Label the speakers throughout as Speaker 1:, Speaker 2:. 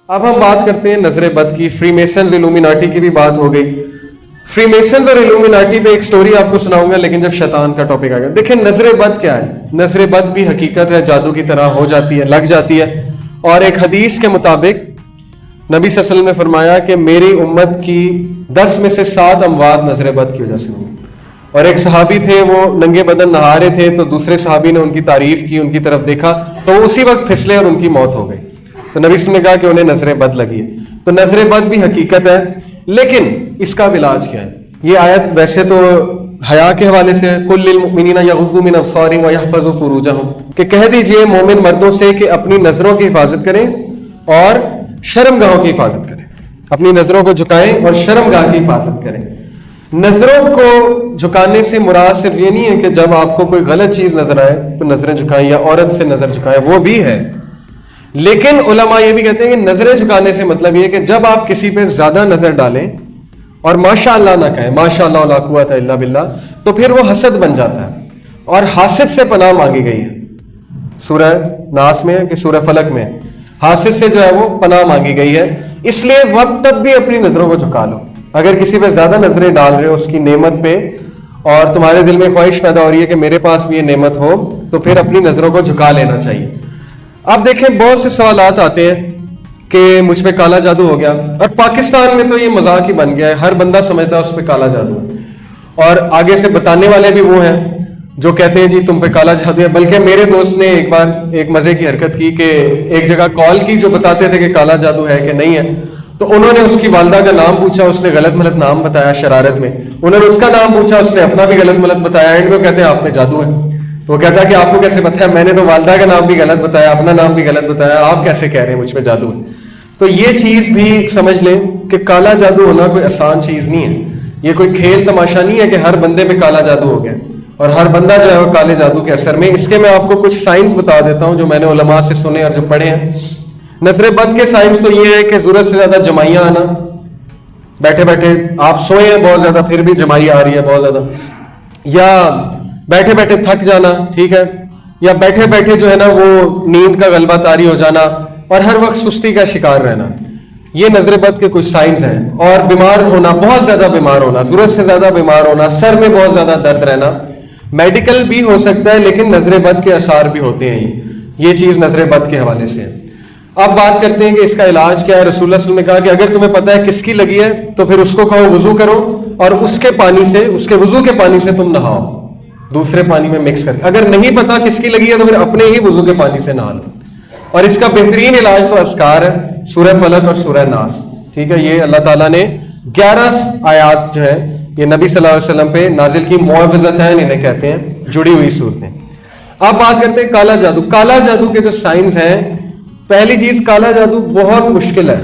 Speaker 1: اب ہم بات کرتے ہیں نظر بد کی. فری میسنز الومیناٹی کی بھی بات ہو گئی. فری میسنز اور الومیناٹی پہ ایک سٹوری آپ کو سناؤں گا, لیکن جب شیطان کا ٹاپک آ گیا. دیکھیں نظر بد کیا ہے. نظر بد بھی حقیقت ہے, جادو کی طرح ہو جاتی ہے, لگ جاتی ہے. اور ایک حدیث کے مطابق نبی صلی اللہ علیہ وسلم نے فرمایا کہ میری امت کی 10 میں سے 7 اموات نظر بد کی وجہ سے ہوئی. اور ایک صحابی تھے, وہ ننگے بدن نہا رہے تھے, تو دوسرے صحابی نے ان کی تعریف کی, ان کی طرف دیکھا تو وہ اسی وقت پھسلے اور ان کی موت ہو گئی. تو نبی صلی اللہ علیہ وسلم نے کہا کہ انہیں نظر بد لگی ہے. تو نظر بد بھی حقیقت ہے, لیکن اس کا علاج کیا ہے. یہ آیت ویسے تو حیا کے حوالے سے کل للمؤمنین یغضوا من ابصارہم ویحفظوا فروجہم, کہ کہہ دیجئے مومن مردوں سے کہ اپنی نظروں کی حفاظت کریں اور شرمگاہوں کی حفاظت کریں. اپنی نظروں کو جھکائیں اور شرمگاہ کی حفاظت کریں. نظروں کو جھکانے سے مراد صرف یہ نہیں ہے کہ جب آپ کو کوئی غلط چیز نظر آئے تو نظریں جھکائیں, یا عورت سے نظر جھکائیں, وہ بھی ہے. لیکن علماء یہ بھی کہتے ہیں کہ نظریں جھکانے سے مطلب یہ ہے کہ جب آپ کسی پہ زیادہ نظر ڈالیں اور ماشاء اللہ نہ کہیں, ماشاء اللہ لا قوت الا باللہ, تو پھر وہ حسد بن جاتا ہے. اور حاسد سے پناہ مانگی گئی ہے, سورہ ناس میں کہ سورہ فلق میں, حاسد سے جو ہے وہ پناہ مانگی گئی ہے. اس لیے وقت تب بھی اپنی نظروں کو جھکا لو. اگر کسی پہ زیادہ نظریں ڈال رہے ہو اس کی نعمت پہ, اور تمہارے دل میں خواہش پیدا ہو رہی ہے کہ میرے پاس بھی یہ نعمت ہو, تو پھر اپنی نظروں کو جھکا لینا چاہیے. اب دیکھیں بہت سے سوالات آتے ہیں کہ مجھ پہ کالا جادو ہو گیا, اور پاکستان میں تو یہ مذاق ہی بن گیا ہے, ہر بندہ سمجھتا ہے اس پہ کالا جادو ہے. اور آگے سے بتانے والے بھی وہ ہیں جو کہتے ہیں جی تم پہ کالا جادو ہے. بلکہ میرے دوست نے ایک بار ایک مزے کی حرکت کی کہ ایک جگہ کال کی جو بتاتے تھے کہ کالا جادو ہے کہ نہیں ہے, تو انہوں نے اس کی والدہ کا نام پوچھا, اس نے غلط ملت نام بتایا شرارت میں. انہوں نے اس کا نام پوچھا, اس نے اپنا بھی غلط ملت بتایا. اینڈ میں کہتے ہیں آپ پہ جادو ہے. تو وہ کہتا ہے کہ آپ کو کیسے پتا ہے, میں نے تو والدہ کا نام بھی غلط بتایا, اپنا نام بھی غلط بتایا, آپ کیسے کہہ رہے ہیں مجھ پہ جادو ہے. تو یہ چیز بھی سمجھ لیں کہ کالا جادو ہونا کوئی آسان چیز نہیں ہے. یہ کوئی کھیل تماشا نہیں ہے کہ ہر بندے پہ کالا جادو ہو گیا اور ہر بندہ جو ہے وہ کالے جادو کے اثر میں. اس کے میں آپ کو کچھ سائنس بتا دیتا ہوں جو میں نے علماء سے سنے اور جو پڑھے ہیں. نظر بد کے سائنس تو یہ ہے کہ ضرورت سے زیادہ جمائیاں آنا, بیٹھے بیٹھے آپ سوئے ہیں بہت زیادہ پھر بھی جمائی آ رہی ہے بہت زیادہ, یا بیٹھے بیٹھے تھک جانا, ٹھیک ہے, یا بیٹھے بیٹھے جو ہے نا وہ نیند کا غلبہ طاری ہو جانا, اور ہر وقت سستی کا شکار رہنا. یہ نظر بد کے کچھ سائنس ہیں. اور بیمار ہونا, بہت زیادہ بیمار ہونا, ضرورت سے زیادہ بیمار ہونا, سر میں بہت زیادہ درد رہنا, میڈیکل بھی ہو سکتا ہے لیکن نظر بد کے اثار بھی ہوتے ہیں. یہ چیز نظر بد کے حوالے سے ہے. اب بات کرتے ہیں کہ اس کا علاج کیا ہے. رسول اللہ صلی اللہ علیہ وسلم نے کہا کہ اگر تمہیں پتہ ہے کس کی لگی ہے تو پھر اس کو کہو وضو کرو, اور اس کے پانی سے, اس کے وضو کے پانی سے تم نہاؤ, دوسرے پانی میں مکس کر. اگر نہیں پتا کس کی لگی ہے تو پھر اپنے ہی وضو کے پانی سے نہا لو. اور اس کا بہترین علاج تو اذکار ہے, سورہ فلق اور سورہ ناس, ٹھیک ہے. یہ اللہ تعالیٰ نے 11 آیات جو ہے یہ نبی صلی اللہ علیہ وسلم پہ نازل کی, معوذتین انہیں کہتے ہیں, جڑی ہوئی صورتیں. اب بات کرتے ہیں کالا جادو. کالا جادو کے جو سائنس ہیں, پہلی چیز کالا جادو بہت مشکل ہے,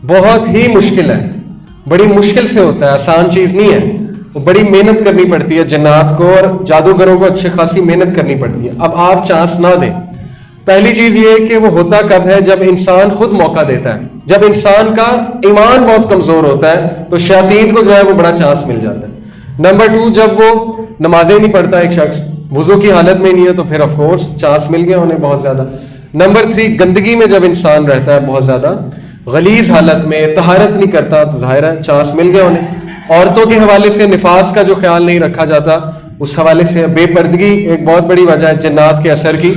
Speaker 1: بہت ہی مشکل ہے, بڑی مشکل سے ہوتا ہے, آسان چیز نہیں ہے. بڑی محنت کرنی پڑتی ہے جنات کو, اور جادوگروں کو اچھی خاصی محنت کرنی پڑتی ہے. اب آپ چانس نہ دیں. پہلی چیز یہ ہے کہ وہ ہوتا کب ہے, جب انسان خود موقع دیتا ہے. جب انسان کا ایمان بہت کمزور ہوتا ہے تو شیاطین کو جو ہے وہ بڑا چانس مل جاتا ہے. نمبر 2, جب وہ نمازیں نہیں پڑھتا ایک شخص, وضو کی حالت میں نہیں ہے, تو پھر آف کورس چانس مل گیا انہیں بہت زیادہ. نمبر 3, گندگی میں جب انسان رہتا ہے بہت زیادہ, غلیظ حالت میں, طہارت نہیں کرتا, تو ظاہر ہے چانس مل گیا انہیں. عورتوں کے حوالے سے نفاس کا جو خیال نہیں رکھا جاتا, اس حوالے سے بے پردگی ایک بہت بڑی وجہ ہے جنات کے اثر کی.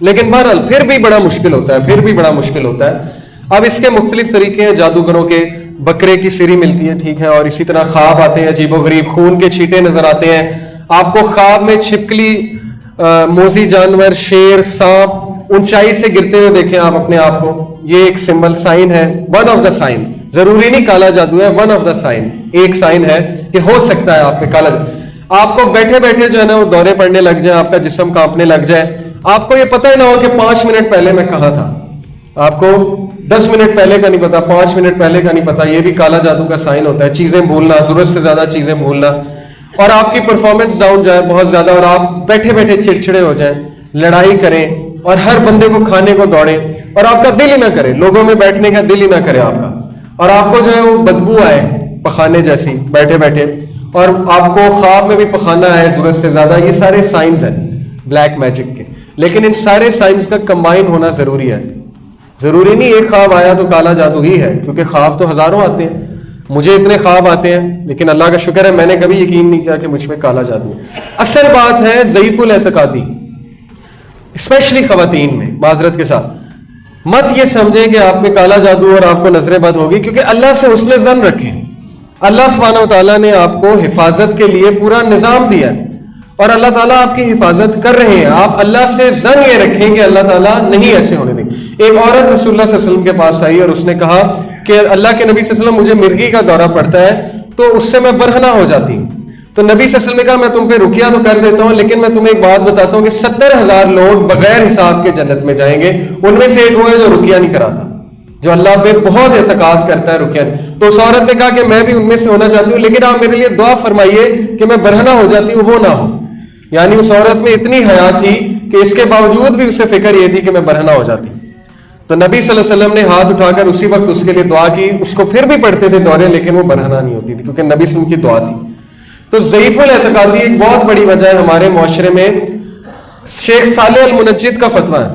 Speaker 1: لیکن بہرحال پھر بھی بڑا مشکل ہوتا ہے, پھر بھی بڑا مشکل ہوتا ہے. اب اس کے مختلف طریقے ہیں جادوگروں کے. بکرے کی سری ملتی ہے, ٹھیک ہے, اور اسی طرح خواب آتے ہیں عجیب و غریب, خون کے چھینٹے نظر آتے ہیں آپ کو خواب میں. چھپکلی, موذی جانور, شیر, سانپ اونچائی سے گرتے ہوئے دیکھیں آپ اپنے آپ کو, یہ ایک سمبل, سائن ہے, ون آف دا سائن. ضروری نہیں کالا جادو ہے, ون آف دا سائن, ایک سائن ہے کہ ہو سکتا ہے آپ پہ کالا جادو. آپ کو بیٹھے بیٹھے جو ہے نا وہ دورے پڑنے لگ جائیں, آپ کا جسم کانپنے لگ جائے, آپ کو یہ پتہ ہی نہ ہو کہ 5 منٹ پہلے میں کہاں تھا, آپ کو 10 منٹ پہلے کا نہیں پتا, 5 منٹ پہلے کا نہیں پتا. یہ بھی کالا جادو کا سائن ہوتا ہے. چیزیں بھولنا, ضرورت سے زیادہ چیزیں بھولنا, اور آپ کی پرفارمنس ڈاؤن جائے بہت زیادہ, اور آپ بیٹھے بیٹھے چڑچڑے ہو جائیں, لڑائی کریں, اور ہر بندے کو کھانے کو دوڑیں, اور آپ کا دل ہی نہ کرے, لوگوں میں بیٹھنے کا دل ہی نہ کرے آپ کا, اور آپ کو جو ہے وہ بدبو آئے پخانے جیسی بیٹھے بیٹھے, اور آپ کو خواب میں بھی پخانا ہے ضرورت سے زیادہ. یہ سارے سائنس ہیں بلیک میجک کے, لیکن ان سارے سائنس کا کمبائن ہونا ضروری ہے. ضروری نہیں ایک خواب آیا تو کالا جادو ہی ہے، کیونکہ خواب تو ہزاروں آتے ہیں. مجھے اتنے خواب آتے ہیں لیکن اللہ کا شکر ہے میں نے کبھی یقین نہیں کیا کہ مجھ میں کالا جادو ہے. اصل بات ہے ضعیف الاعتقادی، اسپیشلی خواتین میں. معذرت کے ساتھ مت یہ سمجھیں کہ آپ میں کالا جادو اور آپ کو نظر بد ہوگی، کیونکہ اللہ سے حسن ظن رکھیں. اللہ سبحانہ و تعالیٰ نے آپ کو حفاظت کے لیے پورا نظام دیا ہے اور اللہ تعالیٰ آپ کی حفاظت کر رہے ہیں. آپ اللہ سے ظن یہ رکھیں کہ اللہ تعالیٰ نہیں ایسے ہونے دیں. ایک عورت رسول اللہ صلی اللہ علیہ وسلم کے پاس آئی اور اس نے کہا کہ اللہ کے نبی صلی اللہ علیہ وسلم مجھے مرغی کا دورہ پڑتا ہے تو اس سے میں برہنہ ہو جاتی ہوں. تو نبی صلی اللہ علیہ وسلم نے کہا میں تم پہ رقیہ تو کر دیتا ہوں لیکن میں تمہیں ایک بات بتاتا ہوں کہ 70,000 لوگ بغیر حساب کے جنت میں جائیں گے. ان میں سے ایک وہ ہے جو رقیہ نہیں کراتا، جو اللہ پہ بہت اعتقاد کرتا ہے رقیہ نہیں. تو اس عورت نے کہا کہ میں بھی ان میں سے ہونا چاہتی ہوں لیکن آپ میرے لیے دعا فرمائیے کہ میں برہنہ ہو جاتی ہوں وہ نہ ہو. یعنی اس عورت میں اتنی حیا تھی کہ اس کے باوجود بھی اسے فکر یہ تھی کہ میں برہنہ ہو جاتی. تو نبی صلی اللہ علیہ وسلم نے ہاتھ اٹھا کر اسی وقت اس کے لیے دعا کی. اس کو پھر بھی پڑھتے تھے دورے لیکن وہ برہنہ نہیں ہوتی تھی کیونکہ نبی صلی اللہ علیہ وسلم کی دعا تھی. تو ضعیف الاعتقادی ایک بہت بڑی وجہ ہے ہمارے معاشرے میں. شیخ صالح المنجد کا فتویٰ ہے،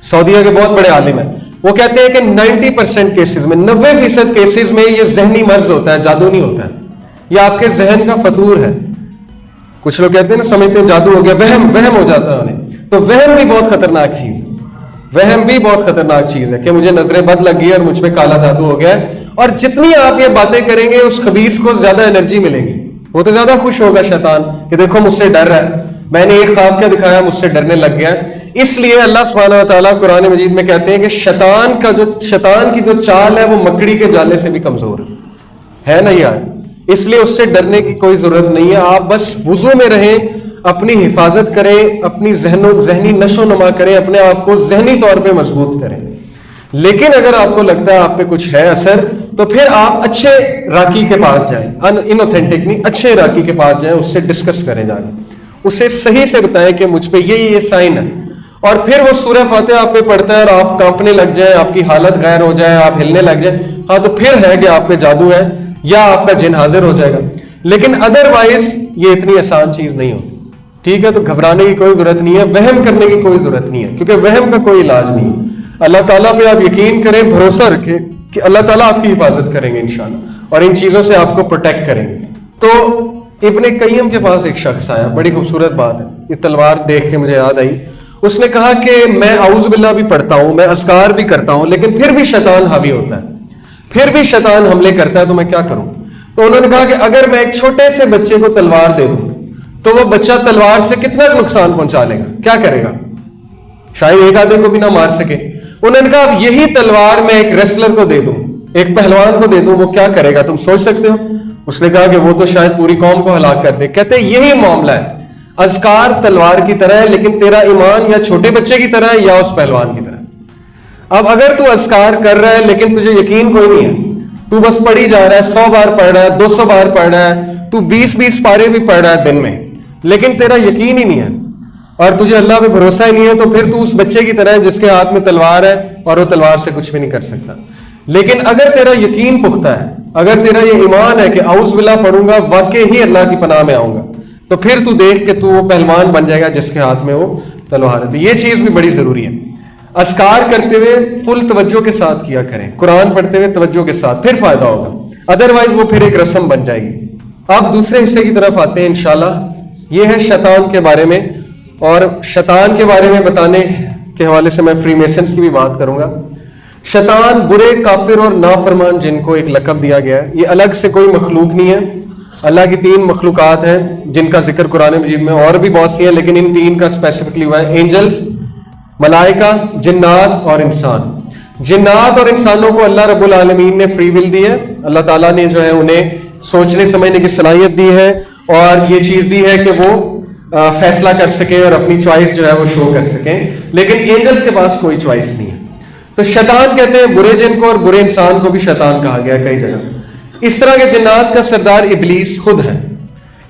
Speaker 1: سعودیہ کے بہت بڑے عالم ہیں. وہ کہتے ہیں کہ 90% کیسز میں 90% کیسز میں یہ ذہنی مرض ہوتا ہے، جادو نہیں ہوتا ہے. یہ آپ کے ذہن کا فطور ہے. کچھ لوگ کہتے ہیں نا سمجھتے ہیں جادو ہو گیا، وہم ہو جاتا ہے انہیں. تو وہم بھی بہت خطرناک چیز ہے. وہم بھی بہت خطرناک چیز ہے کہ مجھے نظر بد لگ گئی اور مجھ پہ کالا جادو ہو گیا ہے. اور جتنی آپ یہ باتیں کریں گے اس خبیث کو زیادہ انرجی ملے گی. وہ تو زیادہ خوش ہوگا شیطان کہ دیکھو مجھ سے ڈر رہا ہے، میں نے ایک خواب کیا دکھایا مجھ سے ڈرنے لگ گیا. اس لیے اللہ سبحانہ و تعالیٰ قرآن مجید میں کہتے ہیں کہ شیطان کی جو چال ہے وہ مکڑی کے جالے سے بھی کمزور ہے نا یار. اس لیے اس سے ڈرنے کی کوئی ضرورت نہیں ہے. آپ بس وضو میں رہیں، اپنی حفاظت کریں، اپنی ذہنی نشو نما کریں، اپنے آپ کو ذہنی طور پہ مضبوط کریں. لیکن اگر آپ کو لگتا ہے آپ پہ کچھ ہے اثر تو پھر آپ اچھے راکی کے پاس جائیں، انوتھینٹک نہیں، اچھے راکی کے پاس جائیں، اس سے ڈسکس کریں، جائیں اسے صحیح سے بتائیں کہ مجھ پہ یہ سائن ہے. اور پھر وہ سورہ فاتحہ آپ پہ پڑھتا ہے اور آپ کانپنے لگ جائیں، آپ کی حالت غیر ہو جائے، آپ ہلنے لگ جائیں، ہاں تو پھر ہے کہ آپ پہ جادو ہے یا آپ کا جن حاضر ہو جائے گا. لیکن ادروائز یہ اتنی آسان چیز نہیں ہوتی. ٹھیک ہے، تو گھبرانے کی کوئی ضرورت نہیں ہے، وہم کرنے کی کوئی ضرورت نہیں ہے، کیونکہ وہم کا کوئی علاج نہیں ہے. اللہ تعالیٰ پہ آپ یقین کریں، بھروسہ رکھیں کہ اللہ تعالیٰ آپ کی حفاظت کریں گے انشاءاللہ اور ان چیزوں سے آپ کو پروٹیکٹ کریں گے. تو ابن قیم کے پاس ایک شخص آیا، بڑی خوبصورت بات ہے، یہ تلوار دیکھ کے مجھے یاد آئی. اس نے کہا کہ میں اعوذ باللہ بھی پڑھتا ہوں، میں اذکار بھی کرتا ہوں، لیکن پھر بھی شیطان حاوی ہوتا ہے، پھر بھی شیطان حملے کرتا ہے، تو میں کیا کروں؟ تو انہوں نے کہا کہ اگر میں ایک چھوٹے سے بچے کو تلوار دے دوں تو وہ بچہ تلوار سے کتنا نقصان پہنچا لے گا، کیا کرے گا؟ شاید ایک آدھے کو بھی نہ مار سکے. انہوں نے کہا اب یہی تلوار میں ایک ریسلر کو دے دوں، ایک پہلوان کو دے دوں، وہ کیا کرے گا؟ تم سوچ سکتے ہو؟ اس نے کہا کہ وہ تو شاید پوری قوم کو ہلاک کر دے. کہتے ہیں یہی معاملہ ہے، اذکار تلوار کی طرح ہے لیکن تیرا ایمان یا چھوٹے بچے کی طرح ہے یا اس پہلوان کی طرح. اب اگر تو اذکار کر رہا ہے لیکن تجھے یقین کوئی نہیں ہے، تو بس پڑھی جا رہا ہے، 100 بار پڑھ رہا ہے، 200 بار پڑھ رہا ہے، تو 20 پارے بھی پڑھ رہا ہے دن میں، لیکن تیرا یقین ہی نہیں ہے اور تجھے اللہ پہ بھروسہ ہی نہیں ہے، تو پھر تو اس بچے کی طرح ہے جس کے ہاتھ میں تلوار ہے اور وہ تلوار سے کچھ بھی نہیں کر سکتا. لیکن اگر تیرا یقین پختہ ہے، اگر تیرا یہ ایمان ہے کہ اعوذ باللہ پڑھوں گا واقعی ہی اللہ کی پناہ میں آؤں گا، تو پھر تو دیکھ کہ تو وہ پہلوان بن جائے گا جس کے ہاتھ میں وہ تلوار ہے. تو یہ چیز بھی بڑی ضروری ہے. اذکار کرتے ہوئے فل توجہ کے ساتھ کیا کریں، قرآن پڑھتے ہوئے توجہ کے ساتھ، پھر فائدہ ہوگا. ادروائز وہ پھر ایک رسم بن جائے گی. آپ دوسرے حصے کی طرف آتے ہیں انشاءاللہ. یہ ہے شیطان کے بارے میں، اور شیطان کے بارے میں بتانے کے حوالے سے میں فری میسنز کی بھی بات کروں گا. شیطان برے، کافر اور نافرمان جن کو ایک لقب دیا گیا ہے. یہ الگ سے کوئی مخلوق نہیں ہے. اللہ کی 3 مخلوقات ہیں جن کا ذکر قرآن مجید میں اور بھی بہت سی ہیں، لیکن ان 3 کا اسپیسیفکلی ہوا ہے: اینجلز، ملائکہ، جنات اور انسان. جنات اور انسانوں کو اللہ رب العالمین نے فری ول دی ہے. اللہ تعالیٰ نے جو ہے انہیں سوچنے سمجھنے کی صلاحیت دی ہے اور یہ چیز دی ہے کہ وہ فیصلہ کر سکیں اور اپنی چوائس جو ہے وہ شو کر سکیں. لیکن اینجلز کے پاس کوئی چوائس نہیں ہے. تو شیطان کہتے ہیں برے جن کو، اور برے انسان کو بھی شیطان کہا گیا ہے کئی جگہ. اس طرح کے جنات کا سردار ابلیس خود ہے.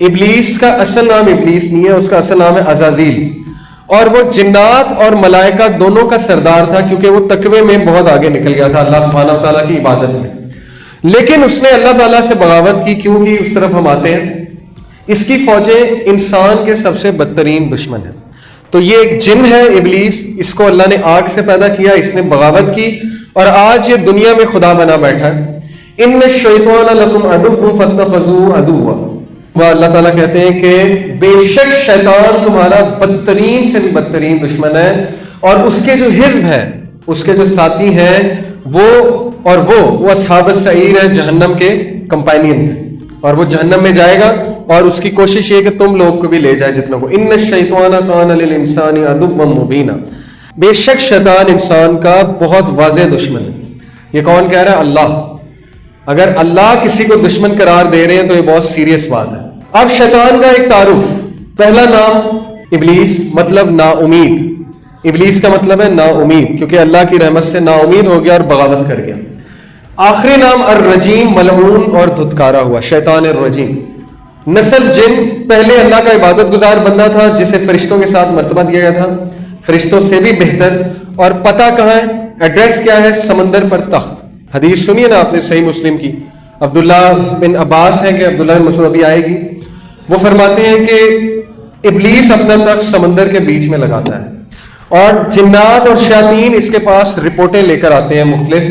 Speaker 1: ابلیس کا اصل نام ابلیس نہیں ہے، اس کا اصل نام ہے عزازیل. اور وہ جنات اور ملائکہ دونوں کا سردار تھا، کیونکہ وہ تقوی میں بہت آگے نکل گیا تھا اللہ سبحانہ و تعالیٰ کی عبادت میں. لیکن اس نے اللہ تعالیٰ سے بغاوت کی. کیوں کی؟ اس طرف ہم آتے ہیں. اس کی فوجیں انسان کے سب سے بدترین دشمن ہیں. تو یہ ایک جن ہے ابلیس، اس کو اللہ نے آگ سے پیدا کیا، اس نے بغاوت کی اور آج یہ دنیا میں خدا بنا بیٹھا ہے. ان الشیطان لکم عدو فاتخذوہ عدوا. وہ اللہ تعالیٰ کہتے ہیں کہ بے شک شیطان تمہارا بدترین سے بھی بدترین دشمن ہے، اور اس کے جو حزب ہے، اس کے جو ساتھی ہیں، وہ اصحاب السعیر ہے، جہنم کے کمپینینز ہیں، اور وہ جہنم میں جائے گا. اور اس کی کوشش یہ کہ تم لوگ کو بھی لے جائے جتنا کو. ان الشیطان کان للانسان عدوا مبینا. بے شک شیطان انسان کا بہت واضح دشمن ہے. یہ کون کہہ رہا ہے؟ اللہ. اگر اللہ کسی کو دشمن قرار دے رہے ہیں تو یہ بہت سیریس بات ہے. اب شیطان کا ایک تعارف. پہلا نام ابلیس، مطلب نا امید. ابلیس کا مطلب ہے نا امید، کیونکہ اللہ کی رحمت سے نا امید ہو گیا اور بغاوت کر گیا. آخری نام الرجیم، ملعون اور دھتکارا ہوا، شیطان الرجیم. نسل جن، پہلے اللہ کا عبادت گزار بندہ تھا جسے فرشتوں کے ساتھ مرتبہ دیا گیا تھا، فرشتوں سے بھی بہتر. اور پتہ کہاں ہے؟ ایڈریس کیا ہے؟ سمندر پر تخت. حدیث سنیے نا آپ نے صحیح مسلم کی. عبداللہ بن عباس ہے کہ عبداللہ بن مسعود ابھی آئے گی، وہ فرماتے ہیں کہ ابلیس اپنا تخت سمندر کے بیچ میں لگاتا ہے، اور جنات اور شیاطین اس کے پاس رپورٹیں لے کر آتے ہیں مختلف،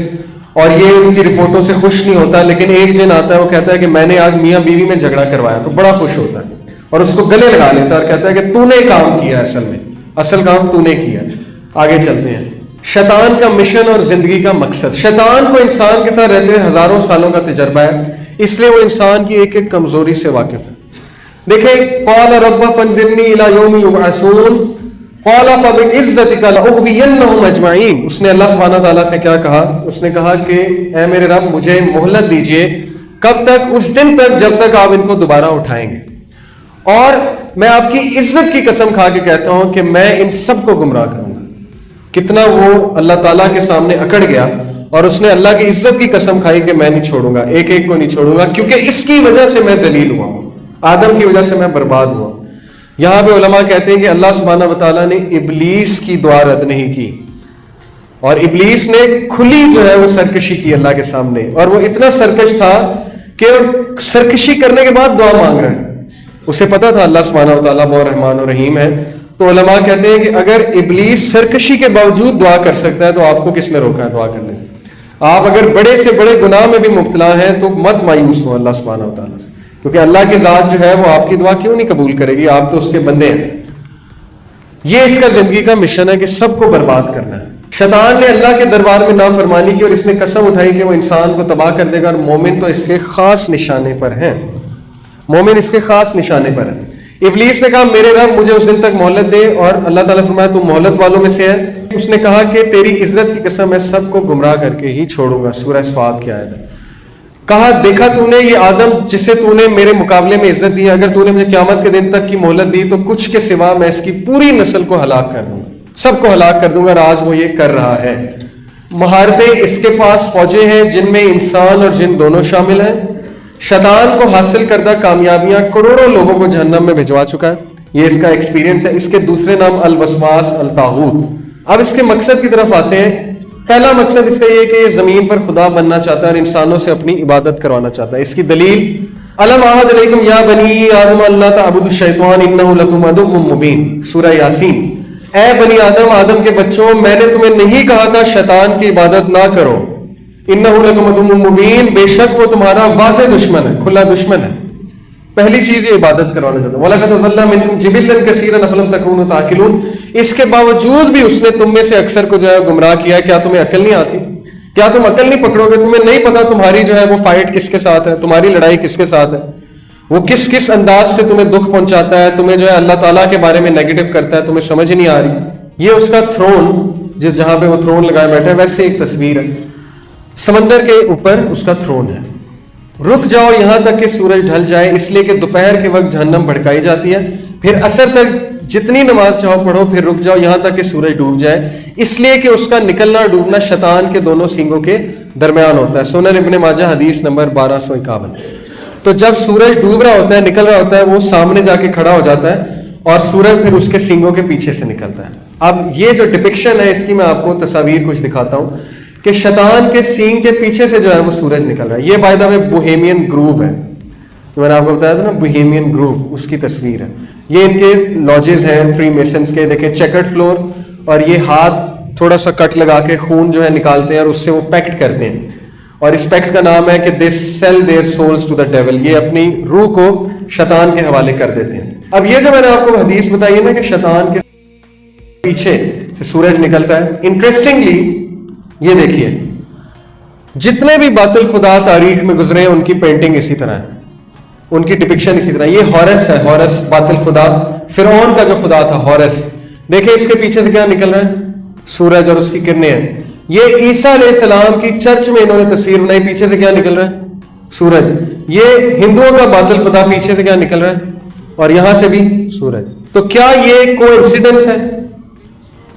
Speaker 1: اور یہ ان کی رپورٹوں سے خوش نہیں ہوتا. لیکن ایک جن آتا ہے، وہ کہتا ہے کہ میں نے آج میاں بیوی میں جھگڑا کروایا، تو بڑا خوش ہوتا ہے اور اس کو گلے لگا لیتا ہے اور کہتا ہے کہ تو نے کام کیا، اصل کام تو نے کیا. آگے چلتے ہیں. شیطان کا مشن اور زندگی کا مقصد. شیطان کو انسان کے ساتھ رہتے ہزاروں سالوں کا تجربہ ہے، اس لیے وہ انسان کی ایک ایک کمزوری سے واقف ہے. دیکھیں، قال رب فانظرنی الی یوم یبعثون قال فبعزتک لاغوینہم اجمعین. اس نے اللہ سبحانہ تعالیٰ سے کیا کہا؟ اس نے کہا کہ اے میرے رب مجھے مہلت دیجئے. کب تک؟ اس دن تک جب تک آپ ان کو دوبارہ اٹھائیں گے. اور میں آپ کی عزت کی قسم کھا کے کہتا ہوں کہ میں ان سب کو گمراہ کروں گا. کتنا وہ اللہ تعالیٰ کے سامنے اکڑ گیا، اور اس نے اللہ کی عزت کی قسم کھائی کہ میں نہیں چھوڑوں گا، ایک ایک کو نہیں چھوڑوں گا، کیونکہ اس کی وجہ سے میں ذلیل ہوا ہوں، آدم کی وجہ سے میں برباد ہوا. یہاں پہ علماء کہتے ہیں کہ اللہ سبحانہ وتعالیٰ نے ابلیس کی دعا رد نہیں کی، اور ابلیس نے کھلی جو ہے وہ سرکشی کی اللہ کے سامنے، اور وہ اتنا سرکش تھا کہ سرکشی کرنے کے بعد دعا مانگ رہا ہے. اسے پتا تھا اللہ سبحانہ وتعالیٰ بہت رحمان و رحیم ہے. تو علماء کہتے ہیں کہ اگر ابلیس سرکشی کے باوجود دعا کر سکتا ہے تو آپ کو کس نے روکا ہے دعا کرنے سے؟ آپ اگر بڑے سے بڑے گناہ میں بھی مبتلا ہیں تو مت مایوس ہو اللہ سبحانہ وتعالیٰ سے، کیونکہ اللہ کی ذات جو ہے وہ آپ کی دعا کیوں نہیں قبول کرے گی؟ آپ تو اس کے بندے ہیں. یہ اس کا زندگی کا مشن ہے کہ سب کو برباد کرنا ہے. شیطان نے اللہ کے دربار میں نافرمانی کی، اور اس نے قسم اٹھائی کہ وہ انسان کو تباہ کر دے گا، اور مومن تو اس کے خاص نشانے پر ہیں. مومن اس کے خاص نشانے پر ہے. ابلیس نے کہا میرے رب مجھے اس دن تک مہلت دے، اور اللہ تعالیٰ فرمایا تو مہلت والوں میں سے ہے. اس نے کہا کہ تیری عزت کی قسم میں سب کو گمراہ کر کے ہی چھوڑوں گا. سورہ صاد کی آیت ہے. کہا دیکھا تو نے یہ آدم جسے تو نے میرے مقابلے میں عزت دی، اگر تو نے مجھے قیامت کے دن تک کی مہلت دی تو کچھ کے سوا میں اس کی پوری نسل کو ہلاک کر دوں گا، سب کو ہلاک کر دوں گا. اور آج وہ یہ کر رہا ہے. مہارتیں اس کے پاس فوجیں ہیں جن میں انسان اور جن دونوں شامل ہیں. شیطان کو حاصل کردہ کامیابیاں کروڑوں لوگوں کو جہنم میں بھجوا چکا ہے. یہ اس کا ایکسپیرینس ہے. اس کے دوسرے نام الوسواس الطاغوت. اب اس کے مقصد کی طرف آتے ہیں. پہلا مقصد اس کا یہ کہ یہ زمین پر خدا بننا چاہتا ہے اور انسانوں سے اپنی عبادت کروانا چاہتا ہے. اس کی دلیل الم اعہد علیکم یا بنی آدم اللہ تعبدوا الشیطان انہ لکم عدو مبین، سورہ یاسین. اے بنی آدم، آدم کے بچوں، میں نے تمہیں نہیں کہا تھا شیطان کی عبادت نہ کرو. انہ لکم عدو مبین، بے شک وہ تمہارا واضح دشمن ہے، کھلا دشمن ہے. پہلی چیز یہ عبادت کروانا چاہتا ہے. وَلَقَدْ ضَلَّ مِنْكُمْ جِبِلًّا كَثِيرًا أَفَلَمْ تَكُونُوا تَعْقِلُونَ. اس کے باوجود بھی اس نے تم میں سے اکثر کو جو ہے گمراہ کیا ہے. کیا تمہیں عقل نہیں آتی؟ کیا تم عقل نہیں پکڑو گے؟ تمہیں نہیں پتا تمہاری جو ہے وہ فائٹ کس کے ساتھ ہے، تمہاری لڑائی کس کے ساتھ ہے، وہ کس کس انداز سے تمہیں دکھ پہنچاتا ہے، تمہیں جو ہے اللہ تعالیٰ کے بارے میں نیگیٹو کرتا ہے، تمہیں سمجھ نہیں آ رہی. یہ اس کا تھرون، جہاں پہ وہ تھرون لگائے بیٹھے، ویسے ایک تصویر ہے. سمندر کے اوپر اس کا تھرون ہے. رک جاؤ یہاں تک کہ سورج ڈھل جائے، اس لیے کہ دوپہر کے وقت جہنم بھڑکائی جاتی ہے. پھر عصر تک جتنی نماز چاہو پڑھو، پھر رک جاؤ یہاں تک کہ سورج ڈوب جائے، اس لیے کہ اس کا نکلنا ڈوبنا شیطان کے دونوں سینگوں کے درمیان ہوتا ہے. سنن ابن ماجہ حدیث نمبر 1251. تو جب سورج ڈوب رہا ہوتا ہے، نکل رہا ہوتا ہے، وہ سامنے جا کے کھڑا ہو جاتا ہے اور سورج پھر اس کے سینگوں کے پیچھے سے نکلتا ہے. اب یہ جو ڈپکشن ہے اس کی میں آپ کو تصاویر کچھ دکھاتا ہوں کہ شیطان کے سینگ کے پیچھے سے جو ہے وہ سورج نکل رہا ہے. یہ by the way Bohemian grove ہے، میں نے آپ کو بتایا تھا نا، بوہیمین گروو، اس کی تصویر ہے. یہ ان کے لاجز ہیں فری میسنز کے. دیکھیں چیکرڈ فلور، اور یہ ہاتھ تھوڑا سا کٹ لگا کے خون جو ہے نکالتے ہیں اور اس سے وہ پیکٹ کرتے ہیں, اور اس پیکٹ کا نام ہے کہ they sell their souls to the devil, یہ اپنی روح کو شیطان کے حوالے کر دیتے ہیں. اب یہ جو میں نے آپ کو حدیث بتائی ہے نا کہ شیطان کے پیچھے سے سورج نکلتا ہے, انٹرسٹنگلی یہ دیکھیے جتنے بھی باطل خدا تاریخ میں گزرے ان کی پینٹنگ اسی طرح ہے, ان کی ڈپکشن اسی طرح. یہ ہورس ہے, ہورس باطل خدا, فرعون کا جو خدا تھا ہورس. دیکھیں اس کے پیچھے سے کیا نکل رہا ہے, سورج اور اس کی کرنیں ہیں. یہ عیسیٰ علیہ السلام کی چرچ میں انہوں نے تصویر بنائی, پیچھے سے کیا نکل رہا ہے, سورج. یہ ہندوؤں کا باطل خدا, پیچھے سے کیا نکل رہا ہے, اور یہاں سے بھی سورج. تو کیا یہ کوئی انسیڈنس ہے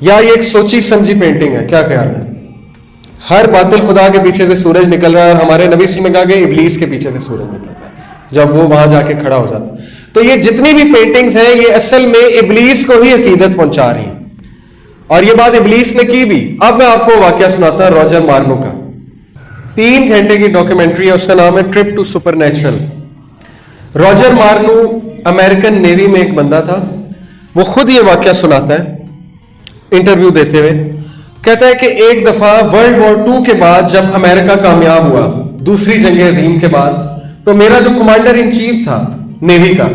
Speaker 1: یا یہ ایک سوچی سمجھی پینٹنگ ہے؟ کیا خیال ہے؟ ہر باطل خدا کے پیچھے سے سورج نکل رہا ہے, اور ہمارے نبی صلی اللہ علیہ وسلم نے کہا کہ ابلیس کے پیچھے سے سورج نکلتا ہے جب وہ وہاں جا کے کھڑا ہو جاتا ہے. تو یہ جتنی بھی پینٹنگز ہیں یہ اصل میں ابلیس کو ہی عقیدت پہنچا رہی ہیں, اور یہ بات ابلیس نے کی بھی. اب میں آپ کو واقعہ سناتا ہوں روجر مارنو کا. 3 گھنٹے کی ڈاکیومنٹری ہے, اس کا نام ہے trip to supernatural. Roger Marno American navy میں ایک بندہ تھا, وہ خود یہ واقعہ سناتا ہے انٹرویو دیتے ہوئے. کہتا ہے کہ ایک دفعہ ورلڈ وار 2 کے بعد جب امریکہ کامیاب ہوا دوسری جنگ عظیم کے بعد, تو میرا جو کمانڈر ان چیف تھا نیوی کا,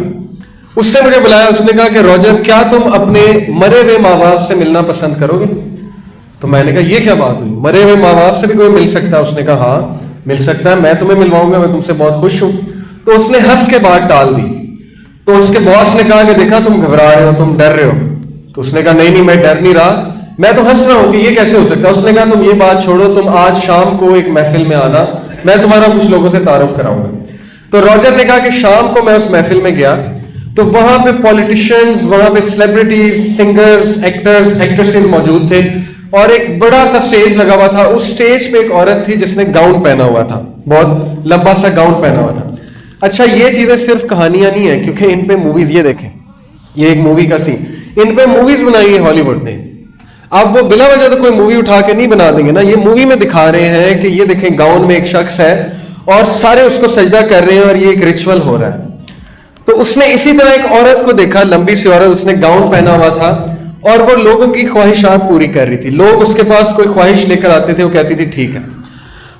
Speaker 1: اس سے مجھے بلایا. اس نے کہا کہ روجر کیا تم اپنے مرے ہوئے ماں باپ سے ملنا پسند کرو گے؟ تو میں نے کہا یہ کیا بات ہوئی, مرے ہوئے ماں باپ سے بھی کوئی مل سکتا ہے؟ اس نے کہا ہاں مل سکتا ہے, میں تمہیں ملواؤں گا, میں تم سے بہت خوش ہوں. تو اس نے ہنس کے بات ٹال دی. تو اس کے باس نے کہا کہ دیکھا تم گھبرا رہے ہو, تم ڈر رہے ہو. تو اس نے کہا نہیں میں ڈر نہیں رہا, میں تو ہنس رہا ہوں کہ یہ کیسے ہو سکتا ہے. اس نے کہا تم یہ بات چھوڑو, تم آج شام کو ایک محفل میں آنا, میں تمہارا کچھ لوگوں سے تعارف کراؤں گا. تو روجر نے کہا کہ شام کو میں اس محفل میں گیا, تو وہاں پہ پولیٹیشنز, وہاں پہ سیلیبریٹیز, سنگرز, ایکٹرز, ایکٹریسز موجود تھے, اور ایک بڑا سا سٹیج لگا ہوا تھا. اس سٹیج پہ ایک عورت تھی جس نے گاؤن پہنا ہوا تھا, بہت لمبا سا گاؤن پہنا ہوا تھا. اچھا یہ چیزیں صرف کہانیاں نہیں ہیں, کیونکہ ان پہ موویز, یہ دیکھیں یہ ایک مووی کا سین, ان پہ موویز بنائی ہے ہالی ووڈ نے. اب وہ بلا وجہ تو کوئی مووی اٹھا کے نہیں بنا دیں گے نا, یہ مووی میں دکھا رہے ہیں کہ یہ دیکھیں گاؤن میں ایک شخص ہے اور سارے اس کو سجدہ کر رہے ہیں اور یہ ایک ریچول ہو رہا ہے. تو اس نے اسی طرح ایک عورت کو دیکھا, لمبی سی عورت, اس نے گاؤن پہنا ہوا تھا اور وہ لوگوں کی خواہشات پوری کر رہی تھی. لوگ اس کے پاس کوئی خواہش لے کر آتے تھے, وہ کہتی تھی ٹھیک ہے.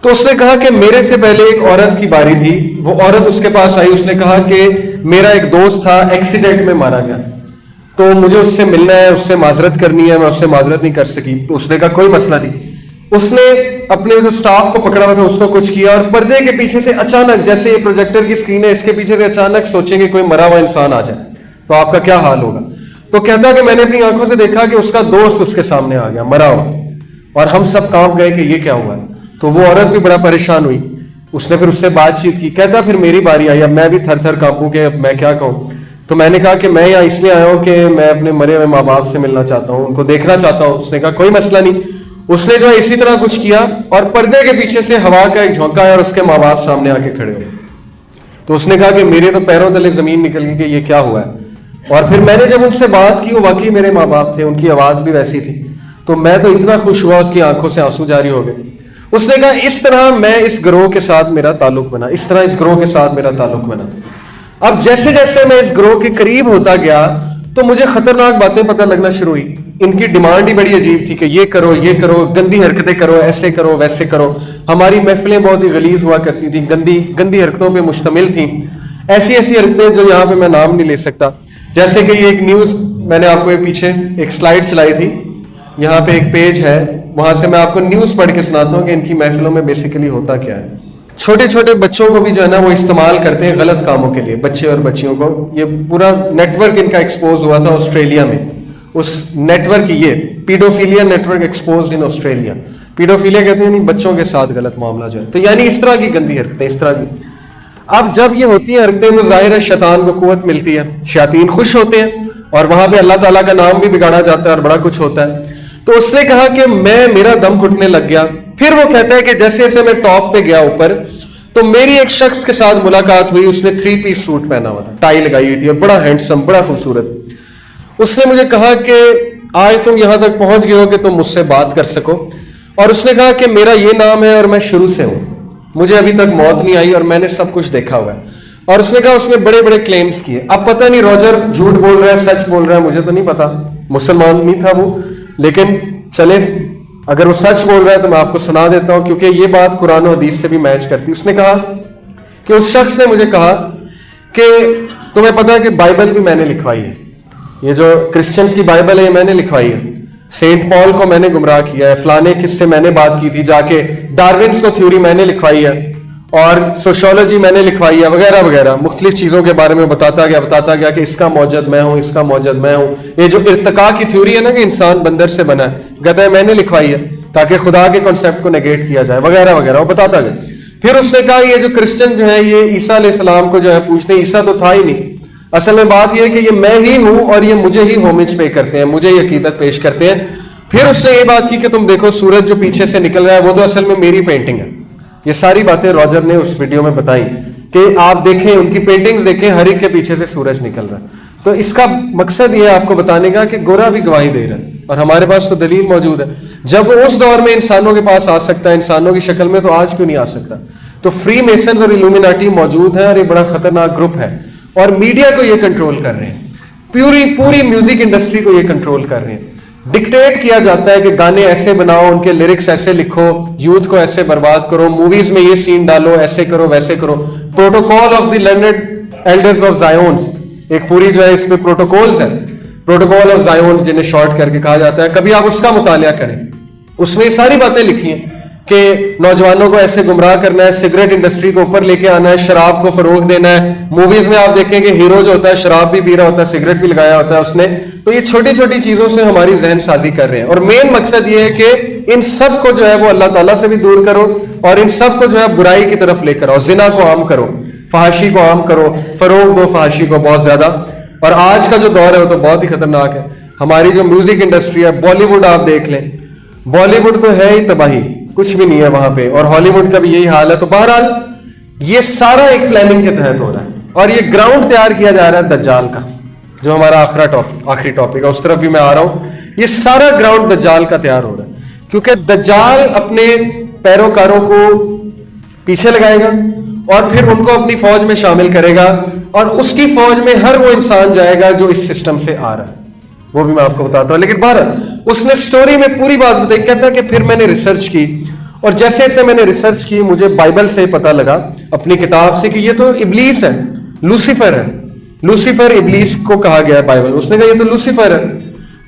Speaker 1: تو اس نے کہا کہ میرے سے پہلے ایک عورت کی باری تھی, وہ عورت اس کے پاس آئی, اس نے کہا کہ میرا ایک دوست تھا ایکسیڈنٹ میں مارا گیا, تو مجھے اس سے ملنا ہے, اس سے معذرت کرنی ہے, میں اس سے معذرت نہیں کر سکی. تو اس نے کہا کوئی مسئلہ نہیں. اس نے اپنے جو سٹاف کو پکڑا ہوا تھا اس کو کچھ کیا, اور پردے کے پیچھے سے اچانک, جیسے یہ پروجیکٹر کی سکرین ہے, اس کے پیچھے سے اچانک سوچیں کہ کوئی مرا ہوا انسان آ جائے تو آپ کا کیا حال ہوگا. تو کہتا کہ میں نے اپنی آنکھوں سے دیکھا کہ اس کا دوست اس کے سامنے آ گیا مرا ہوا, اور ہم سب کانپ گئے کہ یہ کیا ہوا ہے. تو وہ عورت بھی بڑا پریشان ہوئی, اس نے پھر اس سے بات چیت کی. کہتا پھر میری باری آئی, اب میں بھی تھر تھر کانپوں کہ اب میں کیا کہوں. تو میں نے کہا کہ میں یہاں اس لیے آیا ہوں کہ میں اپنے مرے ہوئے ماں باپ سے ملنا چاہتا ہوں, ان کو دیکھنا چاہتا ہوں. اس نے کہا کوئی مسئلہ نہیں. اس نے جو ہے اسی طرح کچھ کیا, اور پردے کے پیچھے سے ہوا کا ایک جھونکا ہے اور اس کے ماں باپ سامنے آ کے کھڑے ہوئے. تو اس نے کہا کہ میرے تو پیروں تلے زمین نکل گئی کہ یہ کیا ہوا ہے. اور پھر میں نے جب ان سے بات کی, وہ واقعی میرے ماں باپ تھے, ان کی آواز بھی ویسی تھی. تو میں تو اتنا خوش ہوا, اس کی آنکھوں سے آنسو جاری ہو گئے. اس نے کہا اس طرح میں اس گروہ کے ساتھ میرا تعلق بنا, اس طرح اس گروہ کے ساتھ میرا تعلق بنا. اب جیسے جیسے میں اس گروہ کے قریب ہوتا گیا تو مجھے خطرناک باتیں پتہ لگنا شروع ہوئی. ان کی ڈیمانڈ ہی بڑی عجیب تھی کہ یہ کرو, گندی حرکتیں کرو, ایسے کرو, ویسے کرو. ہماری محفلیں بہت ہی غلیظ ہوا کرتی تھیں, گندی حرکتوں پہ مشتمل تھیں. ایسی حرکتیں جو یہاں پہ میں نام نہیں لے سکتا. جیسے کہ یہ ایک نیوز میں نے آپ کو پیچھے ایک سلائیڈ چلائی تھی, یہاں پہ ایک پیج ہے, وہاں سے میں آپ کو نیوز پڑھ کے سناتا ہوں کہ ان کی محفلوں میں بیسیکلی ہوتا کیا ہے. چھوٹے چھوٹے بچوں کو بھی جو ہے نا وہ استعمال کرتے ہیں غلط کاموں کے لیے, بچے اور بچیوں کو. یہ پورا نیٹ ورک ان کا ایکسپوز ہوا تھا آسٹریلیا میں. اس نیٹ ورک, یہ paedophilia network exposed in Australia. Paedophilia کہتے ہیں بچوں کے ساتھ غلط معاملہ جو ہے, تو یعنی اس طرح کی گندی حرکتیں, اس طرح کی. اب جب یہ ہوتی ہیں حرکتیں تو ظاہر ہے شیطان کو قوت ملتی ہے, شیاطین خوش ہوتے ہیں, اور وہاں پہ اللہ تعالیٰ کا نام بھی بگاڑا جاتا ہے اور بڑا کچھ ہوتا ہے. تو اس نے کہا کہ میرا دم گھٹنے لگ گیا. پھر وہ کہتا ہے کہ جیسے جیسے میں ٹاپ پہ گیا اوپر, تو میری ایک شخص کے ساتھ ملاقات ہوئی, اس نے 3 پیس سوٹ پہنا ہوا تھا, ٹائی لگائی ہوئی تھی, اور بڑا ہینڈسم, بڑا خوبصورت. اس نے مجھے کہا کہ آج تم یہاں تک پہنچ گئے ہو کہ تم مجھ سے بات کر سکو. اور اس نے کہا کہ میرا یہ نام ہے اور میں شروع سے ہوں, مجھے ابھی تک موت نہیں آئی اور میں نے سب کچھ دیکھا ہوا ہے. اور اس نے کہا, اس نے بڑے بڑے کلیمز کیے. اب پتہ نہیں روجر جھوٹ بول رہا ہے, سچ بول رہا ہے, مجھے تو نہیں پتا, مسلمان نہیں تھا وہ, لیکن چلے اگر وہ سچ بول رہا ہے تو میں آپ کو سنا دیتا ہوں, کیونکہ یہ بات قرآن و حدیث سے بھی میچ کرتی. اس نے کہا کہ اس شخص نے مجھے کہا کہ تمہیں پتا ہے کہ بائبل بھی میں نے لکھوائی ہے, یہ جو کرسچنز کی بائبل ہے یہ میں نے لکھوائی ہے, سینٹ پال کو میں نے گمراہ کیا ہے, فلانے کس سے میں نے بات کی تھی جا کے, ڈارونس کو تھیوری میں نے لکھوائی ہے, اور سوشولوجی میں نے لکھوائی ہے, وغیرہ وغیرہ مختلف چیزوں کے بارے میں بتاتا گیا کہ اس کا موجد میں ہوں, اس کا موجد میں ہوں. یہ جو ارتقاء کی تھیوری ہے نا کہ انسان بندر سے بنا ہے, کہتا ہے میں نے لکھوائی ہے تاکہ خدا کے کانسیپٹ کو نیگیٹ کیا جائے, وغیرہ وغیرہ, وہ بتاتا گیا. پھر اس نے کہا یہ جو کرسچن جو ہے یہ عیسیٰ علیہ السلام کو جو ہے پوچھتے ہیں, عیسیٰ تو تھا ہی نہیں, اصل میں بات یہ ہے کہ یہ میں ہی ہوں اور یہ مجھے ہی ہومج پے کرتے ہیں, مجھے ہی عقیدت پیش کرتے ہیں. پھر اس نے یہ بات کی کہ تم دیکھو سورج جو پیچھے سے نکل رہا ہے وہ تو اصل میں میری پینٹنگ ہے. یہ ساری باتیں راجر نے اس ویڈیو میں بتائی کہ آپ دیکھیں, ان کی پینٹنگز دیکھیں, ہر ایک کے پیچھے سے سورج نکل رہا ہے. تو اس کا مقصد یہ ہے آپ کو بتانے کا کہ گورا بھی گواہی دے رہا ہے اور ہمارے پاس تو دلیل موجود ہے. جب وہ اس دور میں انسانوں کے پاس آ سکتا ہے انسانوں کی شکل میں, تو آج کیوں نہیں آ سکتا؟ تو فری میسنز اور الومیناٹی موجود ہیں اور یہ بڑا خطرناک گروپ ہے, اور میڈیا کو یہ کنٹرول کر رہے ہیں, پوری میوزک انڈسٹری کو یہ کنٹرول کر رہے ہیں. ڈکٹیٹ کیا جاتا ہے کہ گانے ایسے بناؤ, ان کے لیرکس ایسے لکھو, یوتھ کو ایسے برباد کرو, موویز میں یہ سین ڈالو, ایسے کرو ویسے کرو. Protocol of the learned elders of Zions, ایک پوری جو ہے اس میں پروٹوکولز ہیں, پروٹوکول آف زائون جنہیں شارٹ کر کے کہا جاتا ہے. کبھی آپ اس کا مطالعہ کریں, اس میں یہ ساری باتیں لکھی ہیں کہ نوجوانوں کو ایسے گمراہ کرنا ہے, سگریٹ انڈسٹری کو اوپر لے کے آنا ہے, شراب کو فروغ دینا ہے. موویز میں آپ دیکھیں کہ ہیرو جو ہوتا ہے شراب بھی پی رہا ہوتا ہے, سگریٹ بھی لگایا ہوتا ہے اس نے. تو یہ چھوٹی چھوٹی چیزوں سے ہماری ذہن سازی کر رہے ہیں, اور مین مقصد یہ ہے کہ ان سب کو جو ہے وہ اللہ تعالیٰ سے بھی دور کرو, اور ان سب کو جو ہے برائی کی طرف لے کر آؤ. زنا کو عام کرو, فحاشی کو عام کرو, فروغ دو فحاشی کو بہت زیادہ. اور آج کا جو دور ہے وہ تو بہت ہی خطرناک ہے. ہماری جو میوزک انڈسٹری ہے, بالی ووڈ آپ دیکھ لیں, بالی ووڈ تو ہے ہی تباہی, کچھ بھی نہیں ہے وہاں پہ, اور ہالی ووڈ کا بھی یہی حال ہے. تو بہرحال یہ سارا ایک پلاننگ کے تحت ہو رہا ہے, اور یہ گراؤنڈ تیار کیا جا رہا ہے دجال کا, جو ہمارا آخری ٹاپک ہے, اس طرف بھی میں آ رہا ہوں. یہ سارا گراؤنڈ دجال کا تیار ہو رہا ہے, کیونکہ دجال اپنے پیروکاروں کو پیچھے لگائے گا اور پھر ان کو اپنی فوج میں شامل کرے گا, اور اس کی فوج میں ہر وہ انسان جائے گا جو اس سسٹم سے آ رہا ہے. وہ بھی میں آپ کو بتاتا ہوں. لیکن بہرحال اس نے سٹوری میں پوری بات بتائی. کہتا ہے کہ پھر میں نے ریسرچ کی, اور جیسے جیسے میں نے ریسرچ کی مجھے بائبل سے پتہ لگا, اپنی کتاب سے, کہ یہ تو ابلیس ہے, لوسیفر ہے. لوسیفر ابلیس کو کہا گیا ہے بائبل. اس نے کہا یہ تو لوسیفر ہے,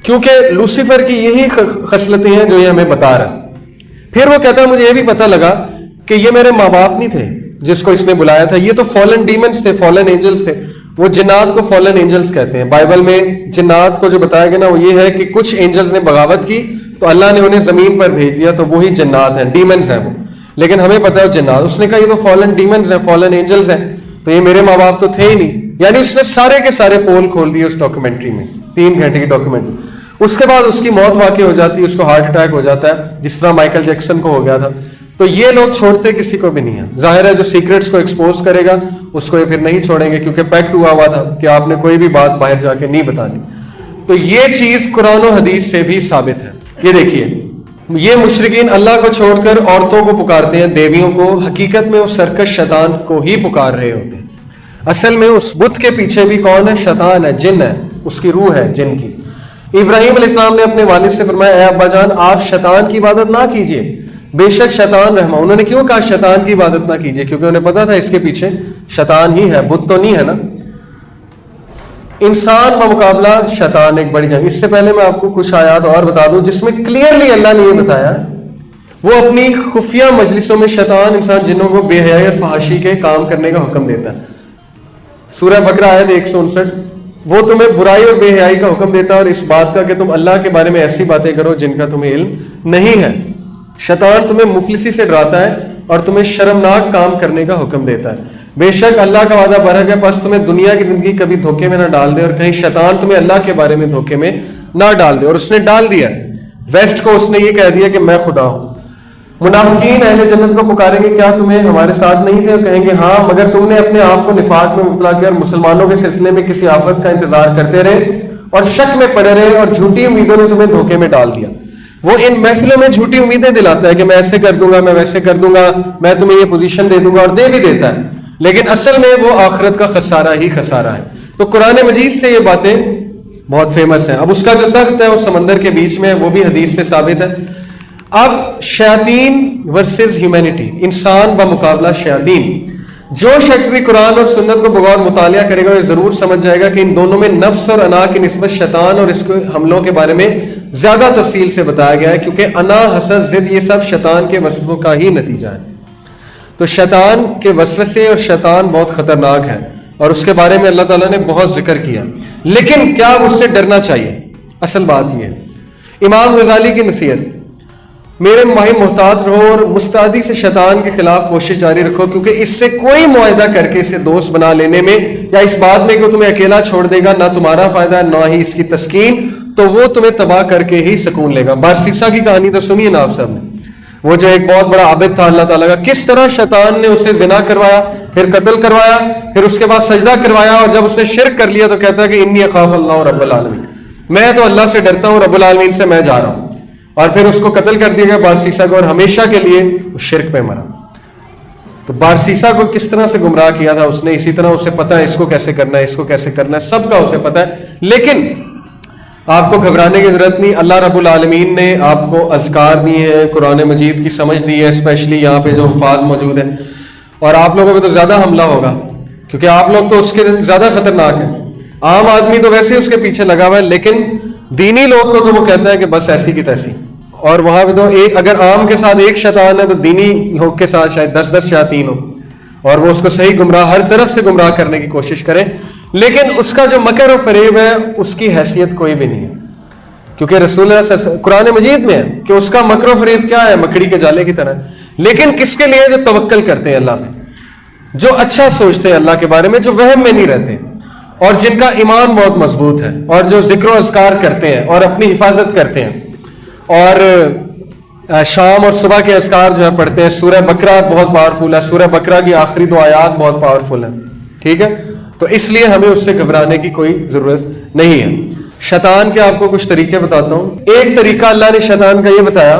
Speaker 1: کیونکہ لوسیفر کی یہی خصلتیں ہیں جو یہ ہمیں بتا رہا ہے. پھر وہ کہتا ہے مجھے یہ بھی پتہ لگا کہ یہ میرے ماں باپ نہیں تھے جس کو اس نے بلایا تھا, یہ تو فالن ڈیمنز تھے, فالن اینجلز تھے. وہ جنات کو فالن اینجلز کہتے ہیں. بائبل میں جنات کو جو بتایا گیا نا وہ یہ ہے کہ کچھ اینجلز نے بغاوت کی تو اللہ نے انہیں زمین پر بھیج دیا, تو وہی جنات ہیں, ڈیمنز ہیں وہ. لیکن ہمیں پتا ہے وہ جنات. اس نے کہا یہ تو فالن ڈیمنز ہیں, فالن اینجلز ہیں, تو یہ میرے ماں باپ تو تھے ہی نہیں. یعنی اس نے سارے کے سارے پول کھول دیے اس ڈاکیومنٹری میں, 3 گھنٹے کی ڈاکیومنٹری. اس کے بعد اس کی موت واقع ہو جاتی ہے, اس کو ہارٹ اٹیک ہو جاتا ہے جس طرح مائیکل جیکسن کو ہو گیا تھا. تو یہ لوگ چھوڑتے کسی کو بھی نہیں ہے. ظاہر ہے جو سیکرٹس کو ایکسپوز کرے گا اس کو یہ پھر نہیں چھوڑیں گے, کیونکہ پیکٹ ہوا تھا کہ آپ نے کوئی بھی بات باہر جا کے نہیں بتانی. تو یہ چیز قرآن و حدیث سے بھی ثابت ہے. یہ دیکھیے, یہ مشرکین اللہ کو چھوڑ کر عورتوں کو پکارتے ہیں, دیویوں کو. حقیقت میں اس سرکش شیطان کو ہی پکار رہے ہوتے ہیں. اصل میں اس بت کے پیچھے بھی کون ہے؟ شیطان ہے, جن ہے, اس کی روح ہے جن کی. ابراہیم علیہ السلام نے اپنے والد سے فرمایا اے ابا جان آپ شیطان کی عبادت نہ کیجیے, بے شک شیطان رحمہ. انہوں نے کیوں کہا شیطان کی عبادت نہ کیجیے؟ کیونکہ انہیں پتا تھا اس کے پیچھے شیطان ہی ہے, بت تو نہیں ہے نا. انسان بمقابلہ شیطان ایک بڑی جنگ. اس سے پہلے میں آپ کو کچھ آیات اور بتا دوں جس میں کلیئرلی اللہ نے یہ بتایا, وہ اپنی خفیہ مجلسوں میں شیطان انسان جنوں کو بے حیائی اور فحاشی کے کام کرنے کا حکم دیتا ہے. سورہ بقرہ آیت 159, وہ تمہیں برائی اور بے حیائی کا حکم دیتا ہے اور اس بات کا کہ تم اللہ کے بارے میں ایسی باتیں کرو جن کا تمہیں علم نہیں ہے. شیطان تمہیں مفلسی سے ڈراتا ہے اور تمہیں شرمناک کام کرنے کا حکم دیتا ہے. بے شک اللہ کا وعدہ برحق ہے, پس تمہیں دنیا کی زندگی کبھی دھوکے میں نہ ڈال دے, اور کہیں شیطان تمہیں اللہ کے بارے میں دھوکے میں نہ ڈال دے. اور اس نے ڈال دیا, ویسٹ کو اس نے یہ کہہ دیا کہ میں خدا ہوں. منافقین اہل جنت کو پکاریں گے کیا تمہیں ہمارے ساتھ نہیں تھے؟ اور کہیں گے ہاں, مگر تم نے اپنے آپ کو نفاق میں مبتلا کیا اور مسلمانوں کے سلسلے میں کسی آفت کا انتظار کرتے رہے اور شک میں پڑے رہے, اور جھوٹی امیدوں نے تمہیں دھوکے میں ڈال دیا. وہ ان محفلوں میں جھوٹی امیدیں دلاتا ہے کہ میں ایسے کر دوں گا, میں ویسے کر دوں گا, میں تمہیں یہ پوزیشن دے دوں گا, اور دے بھی دیتا ہے, لیکن اصل میں وہ آخرت کا خسارہ ہی خسارہ ہے. تو قرآن مجید سے یہ باتیں بہت فیمس ہیں. اب اس کا جو تخت ہے وہ سمندر کے بیچ میں ہے, وہ بھی حدیث سے ثابت ہے. اب شیاطین ورسز ہیومینٹی، انسان بمقابلہ شیاطین. جو شخص بھی قرآن اور سنت کو بغور مطالعہ کرے گا وہ ضرور سمجھ جائے گا کہ ان دونوں میں نفس اور انا کی نسبت شیطان اور اس کے حملوں کے بارے میں زیادہ تفصیل سے بتایا گیا ہے، کیونکہ انا، حسد، ضد یہ سب شیطان کے وسوسوں کا ہی نتیجہ ہے. تو شیطان کے وسوسے اور شیطان بہت خطرناک ہے اور اس کے بارے میں اللہ تعالیٰ نے بہت ذکر کیا. لیکن کیا اس سے ڈرنا چاہیے؟ اصل بات یہ ہے. امام غزالی کی نصیحت، میرے ماہی محتاط رہو اور مستعدی سے شیطان کے خلاف کوشش جاری رکھو، کیونکہ اس سے کوئی معاہدہ کر کے اسے دوست بنا لینے میں یا اس بات میں کہ وہ تمہیں اکیلا چھوڑ دے گا نہ تمہارا فائدہ ہے نہ ہی اس کی تسکین، تو وہ تمہیں تباہ کر کے ہی سکون لے گا. بارسیسا کی کہانی تو سنیے نا آپ سب نے. وہ جو ایک بہت بڑا عابد تھا اللہ تعالیٰ کا، کس طرح شیطان نے اسے زنا کروایا، پھر قتل کروایا، پھر اس کے بعد سجدہ کروایا، اور جب اس نے شرک کر لیا تو کہتا ہے کہ انی اخاف اللہ رب العالمین، میں تو اللہ سے ڈرتا ہوں، رب العالمین سے میں جا رہا ہوں. اور پھر اس کو قتل کر دیا گیا بارسیسا کو، اور ہمیشہ کے لیے اس شرک پہ مرا. تو بارسیسا کو کس طرح سے گمراہ کیا تھا اس نے، اسی طرح اسے پتا ہے اس کو کیسے کرنا ہے، اس کو کیسے کرنا ہے، سب کا اسے پتا ہے. لیکن آپ کو گھبرانے کی ضرورت نہیں. اللہ رب العالمین نے آپ کو اذکار دیے ہیں، قرآن مجید کی سمجھ دی ہے، اسپیشلی یہاں پہ جو حفاظ موجود ہیں. اور آپ لوگوں پہ تو زیادہ حملہ ہوگا کیونکہ آپ لوگ تو اس کے زیادہ خطرناک ہیں. عام آدمی تو ویسے ہی اس کے پیچھے لگا ہوا ہے، لیکن دینی لوگ کو تو وہ کہتا ہے کہ بس ایسی کی تیسی. اور وہاں پہ تو ایک اگر عام کے ساتھ ایک شیطان ہے تو دینی لوگ کے ساتھ شاید 10 شیاطین ہو، اور وہ اس کو صحیح گمراہ، ہر طرف سے گمراہ کرنے کی کوشش کریں. لیکن اس کا جو مکر و فریب ہے اس کی حیثیت کوئی بھی نہیں ہے، کیونکہ رسول اللہ صلی اللہ علیہ وسلم قرآن مجید میں ہے کہ اس کا مکر و فریب کیا ہے، مکڑی کے جالے کی طرح. لیکن کس کے لیے؟ جو توکل کرتے ہیں اللہ پہ، جو اچھا سوچتے ہیں اللہ کے بارے میں، جو وہم میں نہیں رہتے، اور جن کا ایمان بہت مضبوط ہے، اور جو ذکر و اذکار کرتے ہیں اور اپنی حفاظت کرتے ہیں، اور شام اور صبح کے اذکار جو ہے پڑھتے ہیں. سورہ بقرہ بہت پاورفل ہے، سورہ بقرہ کی آخری 2 آیات بہت پاورفل ہیں. ٹھیک ہے، تو اس لیے ہمیں اس سے گھبرانے کی کوئی ضرورت نہیں ہے. شیطان کے آپ کو کچھ طریقے بتاتا ہوں. ایک طریقہ اللہ نے شیطان کا یہ بتایا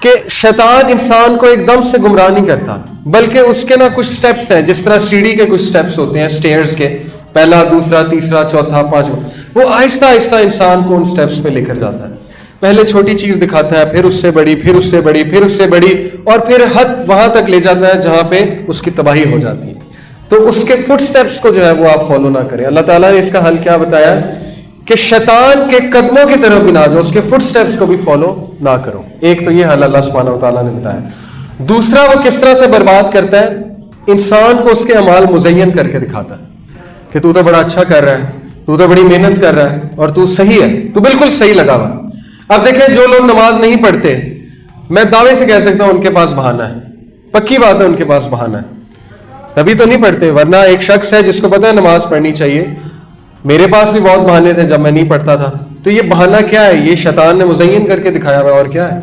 Speaker 1: کہ شیطان انسان کو ایک دم سے گمراہ نہیں کرتا، بلکہ اس کے نا کچھ سٹیپس ہیں، جس طرح سیڑھی کے کچھ سٹیپس ہوتے ہیں، سٹیئرز کے، پہلا، دوسرا، تیسرا، چوتھا، پانچواں. وہ آہستہ آہستہ انسان کو ان سٹیپس پہ لے کر جاتا ہے. پہلے چھوٹی چیز دکھاتا ہے، پھر اس سے بڑی، پھر اس سے بڑی، پھر اس سے بڑی، اور پھر حد وہاں تک لے جاتا ہے جہاں پہ اس کی تباہی ہو جاتی ہے. تو اس کے فٹ سٹیپس کو جو ہے وہ آپ فالو نہ کریں. اللہ تعالیٰ نے اس کا حل کیا بتایا کہ شیطان کے قدموں کی طرف بھی نہ جاؤ، اس کے فٹ سٹیپس کو بھی فالو نہ کرو. ایک تو یہ حل اللہ سبحانہ و تعالیٰ نے بتایا. دوسرا، وہ کس طرح سے برباد کرتا ہے، انسان کو اس کے اعمال مزین کر کے دکھاتا ہے کہ تو بڑا اچھا کر رہا ہے، تو بڑی محنت کر رہا ہے، اور تو صحیح ہے، تو بالکل صحیح لگا ہوا. اب دیکھیں جو لوگ نماز نہیں پڑھتے، میں دعوے سے کہہ سکتا ہوں ان کے پاس بہانہ ہے، پکی بات ہے ان کے پاس بہانہ ہے، تبھی تو نہیں پڑھتے. ورنہ ایک شخص ہے جس کو پتہ ہے نماز پڑھنی چاہیے. میرے پاس بھی بہت بہانے تھے جب میں نہیں پڑھتا تھا. تو یہ بہانہ کیا ہے؟ یہ شیطان نے مزین کر کے دکھایا ہوا ہے. اور کیا ہے؟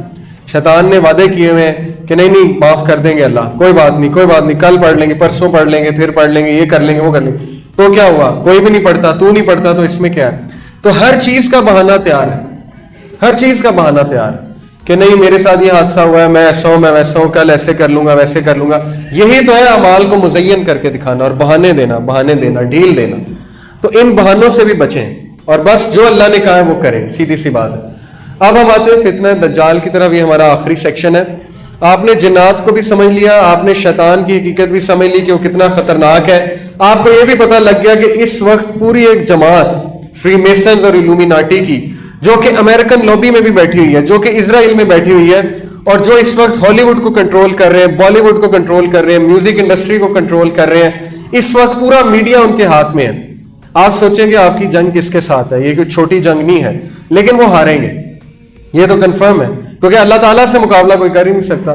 Speaker 1: شیطان نے وعدے کیے ہوئے ہیں کہ نہیں معاف کر دیں گے اللہ، کوئی بات نہیں، کوئی بات نہیں، کل پڑھ لیں گے، پرسوں پڑھ لیں گے، پھر پڑھ لیں گے، یہ کر لیں گے، وہ کر لیں گے. تو کیا ہوا؟ کوئی بھی نہیں پڑھتا، تو نہیں پڑھتا، تو اس میں کیا ہے؟ تو ہر چیز کا بہانہ تیار ہے، ہر چیز کا بہانہ تیار ہے کہ نہیں میرے ساتھ یہ حادثہ ہوا ہے، میں ایسا ہوں، میں ویسا ہوں، کل ایسے کر لوں گا، ویسے کر لوں گا. یہی تو ہے اعمال کو مزین کر کے دکھانا اور بہانے دینا، ڈھیل دینا. تو ان بہانوں سے بھی بچیں اور بس جو اللہ نے کہا ہے وہ کریں. سیدھی سی بات ہے. اب ہم آتے ہیں فتنہ دجال کی طرف. یہ ہمارا آخری سیکشن ہے. آپ نے جنات کو بھی سمجھ لیا، آپ نے شیطان کی حقیقت بھی سمجھ لی کہ وہ کتنا خطرناک ہے. آپ کو یہ بھی پتہ لگ گیا کہ اس وقت پوری ایک جماعت فری میسنز اور الومیناٹی کی، جو کہ امریکن لوبی میں بھی بیٹھی ہوئی ہے، جو کہ اسرائیل میں بیٹھی ہوئی ہے، اور جو اس وقت ہالی ووڈ کو کنٹرول کر رہے ہیں، بالی ووڈ کو کنٹرول کر رہے ہیں، میوزک انڈسٹری کو کنٹرول کر رہے ہیں. اس وقت پورا میڈیا ان کے ہاتھ میں ہے. آپ سوچیں گے آپ کی جنگ کس کے ساتھ ہے؟ یہ کوئی چھوٹی جنگ نہیں ہے، لیکن وہ ہاریں گے، یہ تو کنفرم ہے، کیونکہ اللہ تعالیٰ سے مقابلہ کوئی کر ہی نہیں سکتا.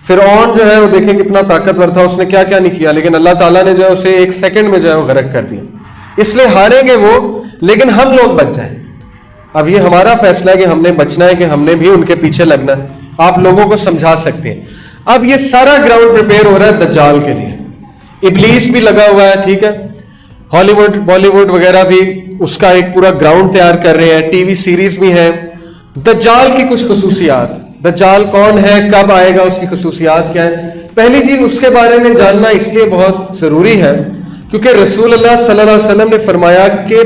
Speaker 1: فرعون جو ہے وہ دیکھیں کتنا طاقتور تھا، اس نے کیا کیا نہیں کیا، لیکن اللہ تعالیٰ نے جو ہے اسے 1 سیکنڈ میں جو ہے وہ غرق کر دیا. اس لیے ہاریں گے وہ، لیکن ہم لوگ بچ جائیں. اب یہ ہمارا فیصلہ ہے کہ ہم نے بچنا ہے، کہ ہم نے بھی ان کے پیچھے لگنا ہے. آپ لوگوں کو سمجھا سکتے ہیں. اب یہ سارا گراؤنڈ پریپیئر ہو رہا ہے دجال کے لیے. ابلیس بھی لگا ہوا ہے، ٹھیک ہے، ہالی ووڈ بالی ووڈ وغیرہ بھی اس کا ایک پورا گراؤنڈ تیار کر رہے ہیں، ٹی وی سیریز بھی ہیں. دجال کی کچھ خصوصیات، دجال کون ہے، کب آئے گا، اس کی خصوصیات کیا ہے. پہلی چیز اس کے بارے میں جاننا اس لیے بہت ضروری ہے کیونکہ رسول اللہ صلی اللہ علیہ وسلم نے فرمایا کہ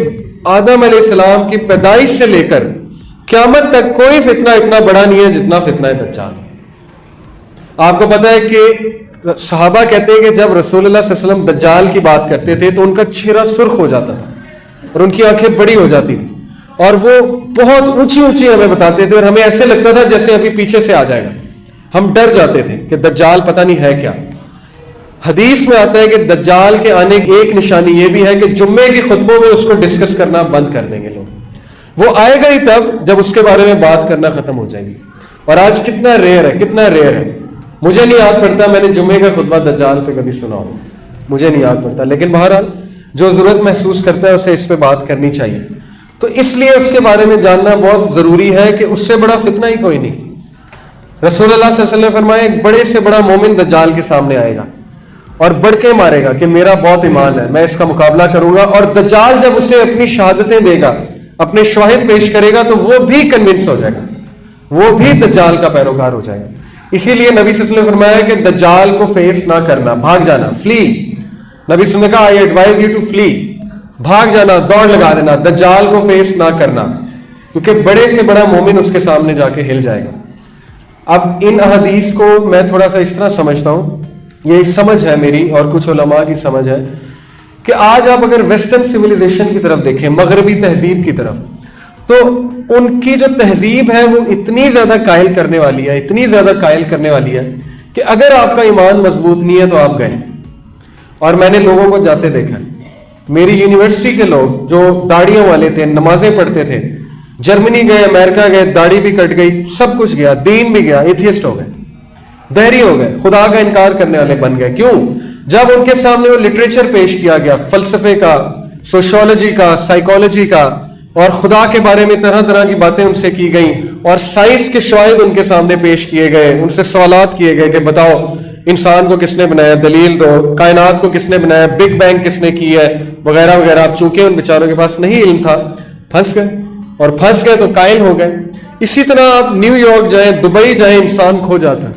Speaker 1: آدم علیہ السلام کی پیدائش سے لے کر قیامت تک کوئی فتنہ اتنا بڑا نہیں ہے جتنا فتنہ دجال. آپ کو پتا ہے کہ صحابہ کہتے ہیں کہ جب رسول اللہ صلی اللہ علیہ وسلم دجال کی بات کرتے تھے تو ان کا چہرہ سرخ ہو جاتا تھا اور ان کی آنکھیں بڑی ہو جاتی تھی اور وہ بہت اونچی اونچی ہمیں بتاتے تھے اور ہمیں ایسے لگتا تھا جیسے ابھی پیچھے سے آ جائے گا. ہم ڈر جاتے تھے کہ دجال پتہ نہیں ہے کیا. حدیث میں آتا ہے کہ دجال کے آنے کی ایک نشانی یہ بھی ہے کہ جمعے کی خطبوں میں اس کو ڈسکس کرنا بند کر دیں گے لوگ. وہ آئے گا ہی تب جب اس کے بارے میں بات کرنا ختم ہو جائے گی. اور آج کتنا ریئر ہے. مجھے نہیں یاد پڑتا میں نے جمعے کا خطبہ دجال پہ کبھی سنا ہو, مجھے نہیں یاد پڑتا. لیکن بہرحال جو ضرورت محسوس کرتا ہے اسے اس پہ بات کرنی چاہیے. تو اس لیے اس کے بارے میں جاننا بہت ضروری ہے کہ اس سے بڑا فتنہ ہی کوئی نہیں. رسول اللہ صلی اللہ علیہ وسلم نے فرمایا ایک بڑے سے بڑا مومن دجال کے سامنے آئے گا اور بڑھ کے مارے گا کہ میرا بہت ایمان ہے, میں اس کا مقابلہ کروں گا. اور دجال جب اسے اپنی شہادتیں دے گا, اپنے شواہد پیش کرے گا, تو وہ بھی کنونس ہو جائے گا, وہ بھی دجال کا پیروکار ہو جائے گا. اسی لیے نبی صلی اللہ علیہ وسلم نے فرمایا کہ دجال کو فیس نہ کرنا, بھاگ جانا, فلی. نبی صلی اللہ علیہ وسلم نے کہا آئی ایڈوائز یو ٹو فلی, بھاگ جانا, دوڑ لگا دینا, دجال کو فیس نہ کرنا, کیونکہ بڑے سے بڑا مومن اس کے سامنے جا کے ہل جائے گا. اب ان احادیث کو میں تھوڑا سا اس طرح سمجھتا ہوں, یہ سمجھ ہے میری اور کچھ علماء کی سمجھ ہے کہ آج آپ اگر ویسٹرن سویلائزیشن کی طرف دیکھیں, مغربی تہذیب کی طرف, تو ان کی جو تہذیب ہے وہ اتنی زیادہ قائل کرنے والی ہے کہ اگر آپ کا ایمان مضبوط نہیں ہے تو آپ گئے. اور میں نے لوگوں کو جاتے دیکھا, میری یونیورسٹی کے لوگ جو داڑیوں والے تھے, نمازیں پڑھتے تھے, جرمنی گئے, امریکہ گئے, داڑھی بھی کٹ گئی, سب کچھ گیا, دین بھی گیا, ایتھیسٹ ہو گئے, دہری ہو گئے, خدا کا انکار کرنے والے بن گئے. کیوں؟ جب ان کے سامنے وہ لٹریچر پیش کیا گیا, فلسفے کا, سوشولوجی کا, سائیکالوجی کا, اور خدا کے بارے میں طرح طرح کی باتیں ان سے کی گئیں, اور سائنس کے شواہد ان کے سامنے پیش کیے گئے, ان سے سوالات کیے گئے کہ بتاؤ انسان کو کس نے بنایا, دلیل دو, کائنات کو کس نے بنایا, بگ بینگ کس نے کی ہے, وغیرہ وغیرہ. اب چونکہ ان بیچاروں کے پاس نہیں علم تھا, پھنس گئے تو قائل ہو گئے. اسی طرح آپ نیو یارک جائیں, دبئی جائیں, انسان کھو جاتا ہے.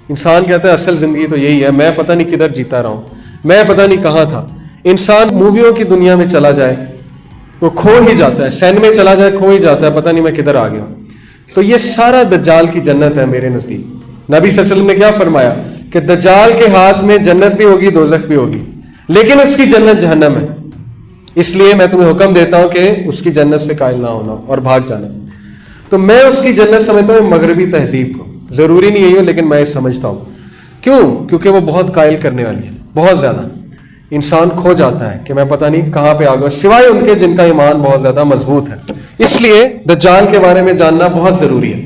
Speaker 1: انسان کہتا ہے اصل زندگی تو یہی ہے, میں پتہ نہیں کدھر جیتا رہا ہوں, میں پتہ نہیں کہاں تھا. انسان موویوں کی دنیا میں چلا جائے وہ کھو ہی جاتا ہے, سین میں چلا جائے کھو ہی جاتا ہے, پتہ نہیں میں کدھر آ گیا ہوں. تو یہ سارا دجال کی جنت ہے میرے نزدیک. نبی صلی اللہ علیہ وسلم نے کیا فرمایا کہ دجال کے ہاتھ میں جنت بھی ہوگی, دوزخ بھی ہوگی, لیکن اس کی جنت جہنم ہے. اس لیے میں تمہیں حکم دیتا ہوں کہ اس کی جنت سے قائل نہ ہونا اور بھاگ جانا. تو میں اس کی جنت سمجھتا ہوں مغربی تہذیب کو. ضروری نہیں یہی ہو, لیکن میں سمجھتا ہوں. کیوں؟ کیونکہ وہ بہت قائل کرنے والی ہے, بہت زیادہ. انسان کھو جاتا ہے کہ میں پتہ نہیں کہاں پہ آ گیا, سوائے ان کے جن کا ایمان بہت زیادہ مضبوط ہے. اس لیے دجال کے بارے میں جاننا بہت ضروری ہے.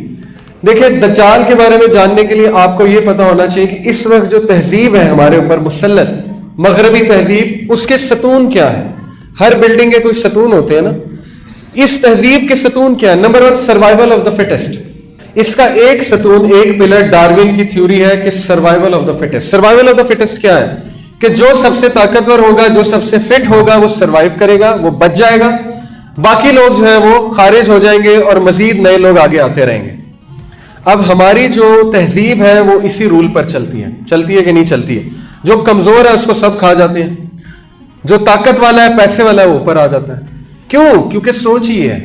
Speaker 1: دیکھیں, دجال کے بارے میں جاننے کے لیے آپ کو یہ پتہ ہونا چاہیے کہ اس وقت جو تہذیب ہے ہمارے اوپر مسلط, مغربی تہذیب, اس کے ستون کیا ہے. ہر بلڈنگ کے کچھ ستون ہوتے ہیں نا, اس تہذیب کے ستون کیا ہے؟ Number 1, survival of the fittest. اس کا ایک ستون, ایک پلر ڈاروین کی تھیوری ہے کہ survival of the fittest. Survival of the fittest کیا ہے؟ کہ جو سب سے طاقتور ہوگا, جو سب سے فٹ ہوگا, وہ سروائیو کرے گا, وہ بچ جائے گا. باقی لوگ جو ہے وہ خارج ہو جائیں گے اور مزید نئے لوگ آگے آتے رہیں گے. اب ہماری جو تہذیب ہے وہ اسی رول پر چلتی ہے کہ نہیں چلتی ہے؟ جو کمزور ہے اس کو سب کھا جاتے ہیں, جو طاقت والا ہے, پیسے والا ہے, وہ اوپر آ جاتا ہے. کیوں؟ کیونکہ سوچ ہی ہے,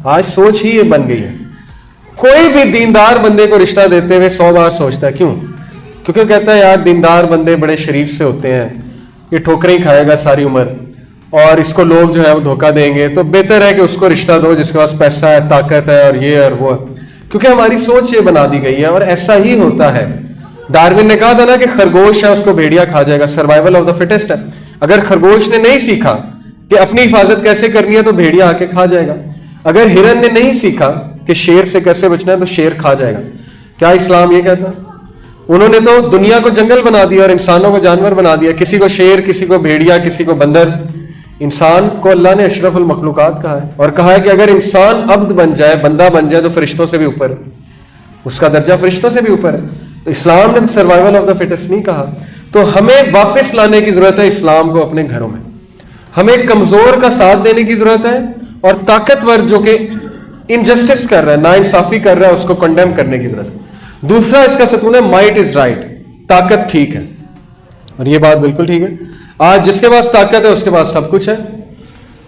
Speaker 1: آج سوچ ہی یہ بن گئی ہے. کوئی بھی دیندار بندے کو رشتہ دیتے ہوئے 100 بار سوچتا ہے. کیوں؟ کیونکہ کہتا ہے یار دیندار بندے بڑے شریف سے ہوتے ہیں, یہ ٹھوکریں کھائے گا ساری عمر, اور اس کو لوگ جو ہے وہ دھوکہ دیں گے, تو بہتر ہے کہ اس کو رشتہ دو جس کے پاس پیسہ ہے, طاقت ہے, اور یہ اور وہ. کیونکہ ہماری سوچ یہ بنا دی گئی ہے, اور ایسا ہی ہوتا ہے. ڈاروین نے کہا تھا نا کہ خرگوش ہے اس کو بھیڑیا کھا جائے گا, سروائیول آف دا فٹسٹ ہے. اگر خرگوش نے نہیں سیکھا کہ اپنی حفاظت کیسے کرنی ہے تو بھیڑیا آ کے کھا جائے گا. اگر ہرن نے نہیں سیکھا کہ شیر سے کیسے بچنا ہے تو شیر کھا جائے گا. کیا اسلام یہ کہتا ہے؟ انہوں نے تو دنیا کو جنگل بنا دیا اور انسانوں کو جانور بنا دیا, کسی کو شیر, کسی کو بھیڑیا, کسی کو بندر. انسان کو اللہ نے اشرف المخلوقات کہا ہے, اور کہا ہے کہ اگر انسان عبد بن جائے, بندہ بن جائے, تو فرشتوں سے بھی اوپر ہے, اس کا درجہ فرشتوں سے بھی اوپر ہے. تو اسلام نے سروائیول آف دا فٹسٹ نہیں کہا. تو ہمیں واپس لانے کی ضرورت ہے اسلام کو اپنے گھروں میں. ہمیں کمزور کا ساتھ دینے کی ضرورت ہے, اور طاقتور جو کہ انجسٹس کر رہا ہے, ناانصافی کر رہا ہے, اس کو کنڈیم کرنے کی ضرورت ہے. دوسرا اس کا ستون ہے مائٹ از رائٹ, طاقت ٹھیک ہے, اور یہ بات بالکل ٹھیک ہے. آج جس کے پاس طاقت ہے اس کے پاس سب کچھ ہے.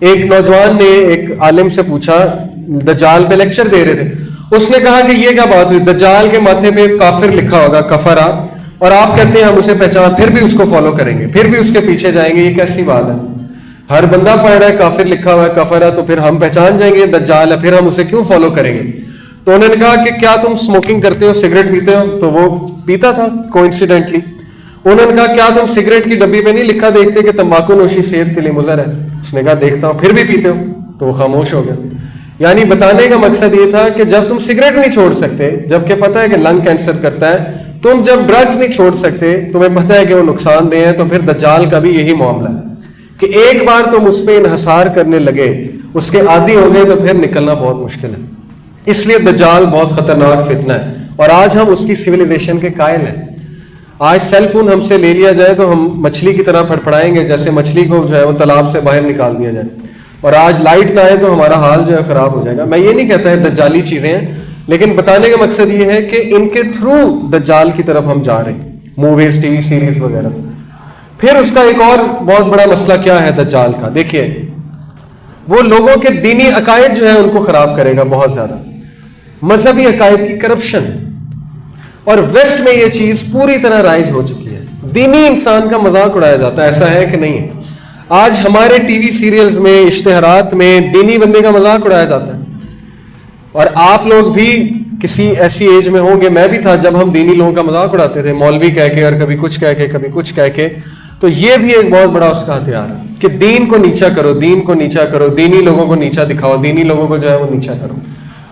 Speaker 1: ایک نوجوان نے ایک عالم سے پوچھا, دجال پہ لیکچر دے رہے تھے, اس نے کہا کہ یہ کیا بات ہوئی, دجال کے ماتھے پہ کافر لکھا ہوگا, کفرا, اور آپ کہتے ہیں ہم اسے پہچان, پھر بھی اس کو فالو کریں گے, پھر بھی اس کے پیچھے جائیں گے, یہ کیسی بات ہے؟ ہر بندہ پڑھ رہا ہے کافر لکھا ہوا ہے, کفرا, تو پھر ہم پہچان جائیں گے دجال ہے, پھر ہم اسے کیوں فالو کریں گے؟ تو انہوں نے کہا کہ کیا تم اسموکنگ کرتے ہو, سگریٹ پیتے ہو؟ تو وہ پیتا تھا کوئنسیڈنٹلی. انہوں نے کہا کیا تم سگریٹ کی ڈبی پہ نہیں لکھا دیکھتے کہ تمباکو نوشی صحت کے لیے مضر ہے؟ اس نے کہا دیکھتا ہوں. پھر بھی پیتے ہو؟ تو وہ خاموش ہو گیا. یعنی بتانے کا مقصد یہ تھا کہ جب تم سگریٹ نہیں چھوڑ سکتے, جبکہ پتہ ہے کہ لنگ کینسر کرتا ہے, تم جب ڈرگز نہیں چھوڑ سکتے, تمہیں پتہ ہے کہ وہ نقصان دہ ہیں, تو پھر دجال کا بھی یہی معاملہ ہے کہ ایک بار تم اس پہ انحصار کرنے لگے, اس کے عادی ہو گئے, تو پھر نکلنا بہت مشکل ہے. اس لیے دجال بہت خطرناک فتنہ ہے, اور آج ہم اس کی سویلائزیشن کے قائل ہیں. آج سیل فون ہم سے لے لیا جائے تو ہم مچھلی کی طرح پھڑپڑائیں گے, جیسے مچھلی کو جو ہے وہ تالاب سے باہر نکال دیا جائے. اور آج لائٹ نہ آئے تو ہمارا حال جو ہے خراب ہو جائے گا. میں یہ نہیں کہتا ہے دجالی چیزیں ہیں, لیکن بتانے کا مقصد یہ ہے کہ ان کے تھرو دجال کی طرف ہم جا رہے ہیں, موویز, ٹی وی سیریز وغیرہ. پھر اس کا ایک اور بہت بڑا مسئلہ کیا ہے دجال کا, دیکھیے وہ لوگوں کے دینی عقائد جو ہے ان کو خراب کرے گا بہت زیادہ, مذہبی عقائد کی کرپشن. اور ویسٹ میں یہ چیز پوری طرح رائج ہو چکی ہے, دینی انسان کا مذاق اڑایا جاتا ہے. ایسا ہے کہ نہیں ہے؟ آج ہمارے ٹی وی سیریلز میں, اشتہارات میں دینی بندے کا مذاق اڑایا جاتا ہے. اور آپ لوگ بھی کسی ایسی ایج میں ہوں گے, میں بھی تھا, جب ہم دینی لوگوں کا مذاق اڑاتے تھے, مولوی کہہ کے, اور کبھی کچھ کہہ کے, کبھی کچھ کہہ کے. تو یہ بھی ایک بہت بڑا اس کا ہتھیار ہے کہ دین کو نیچا کرو, دین کو نیچا کرو, دینی لوگوں کو نیچا دکھاؤ, دینی لوگوں کو جو ہے وہ نیچا کرو.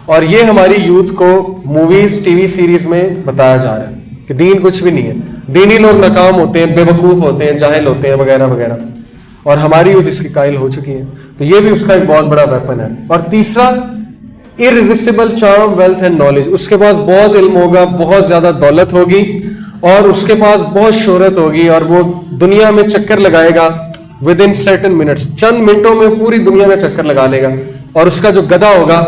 Speaker 1: اور یہ ہماری یوتھ کو موویز, ٹی وی سیریز میں بتایا جا رہا ہے کہ دین کچھ بھی نہیں ہے, دینی لوگ ناکام ہوتے ہیں, بے وقوف ہوتے ہیں, جاہل ہوتے ہیں, وغیرہ وغیرہ. اور ہماری یوتھ اس کی قائل ہو چکی ہے. تو یہ بھی اس کا ایک بہت بڑا ویپن ہے. اور تیسرا, irresistible charm, wealth and knowledge. اس کے پاس بہت علم ہوگا, بہت زیادہ دولت ہوگی, اور اس کے پاس بہت شہرت ہوگی, اور وہ دنیا میں چکر لگائے گا ود ان certain minutes, چند منٹوں میں پوری دنیا میں چکر لگا لے گا. اور اس کا جو گدھا ہوگا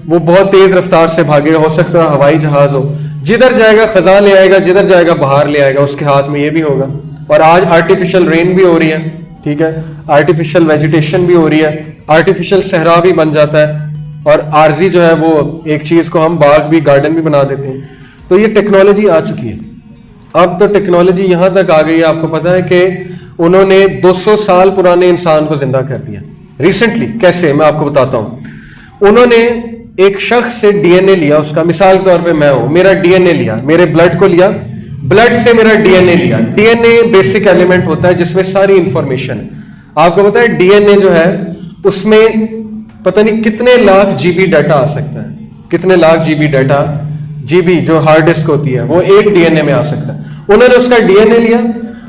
Speaker 1: وہ بہت تیز رفتار سے بھاگے گا, ہو سکتا ہے ہوائی جہاز ہو, جدھر جائے گا خزاں لے آئے گا, جدھر جائے گا بہار لے آئے گا, اس کے ہاتھ میں یہ بھی ہوگا. اور آج آرٹیفیشل رین بھی ہو رہی ہے, ٹھیک ہے, آرٹیفیشل ویجیٹیشن بھی ہو رہی ہے, آرٹیفیشل صحرا بھی بن جاتا ہے, اور عارضی جو ہے وہ ایک چیز کو ہم باغ بھی, گارڈن بھی بنا دیتے ہیں. تو یہ ٹیکنالوجی آ چکی ہے. اب تو ٹیکنالوجی یہاں تک آ گئی ہے, آپ کو پتا ہے کہ انہوں نے 200 سال پرانے انسان کو زندہ کر دیا ریسنٹلی. کیسے, میں آپ کو بتاتا ہوں. انہوں نے ایک شخص سے ڈی این اے لیا, اس کا مثال کے طور پہ میں ہوں, میرا ڈی این اے لیا, میرے بلڈ کو لیا, بلڈ سے میرا ڈی این اے لیا. D N A basic element ہوتا ہے جس میں ساری انفارمیشن ہے. آپ کو پتا ہے ڈی این اے جو ہے اس میں پتہ نہیں کتنے لاکھ جی بی ڈیٹا آ سکتا ہے, کتنے lakh G B data, G B جو ہارڈ ڈسک ہوتی ہے, وہ ایک ڈی این اے میں آ سکتا ہے. انہوں نے اس کا ڈی این اے لیا,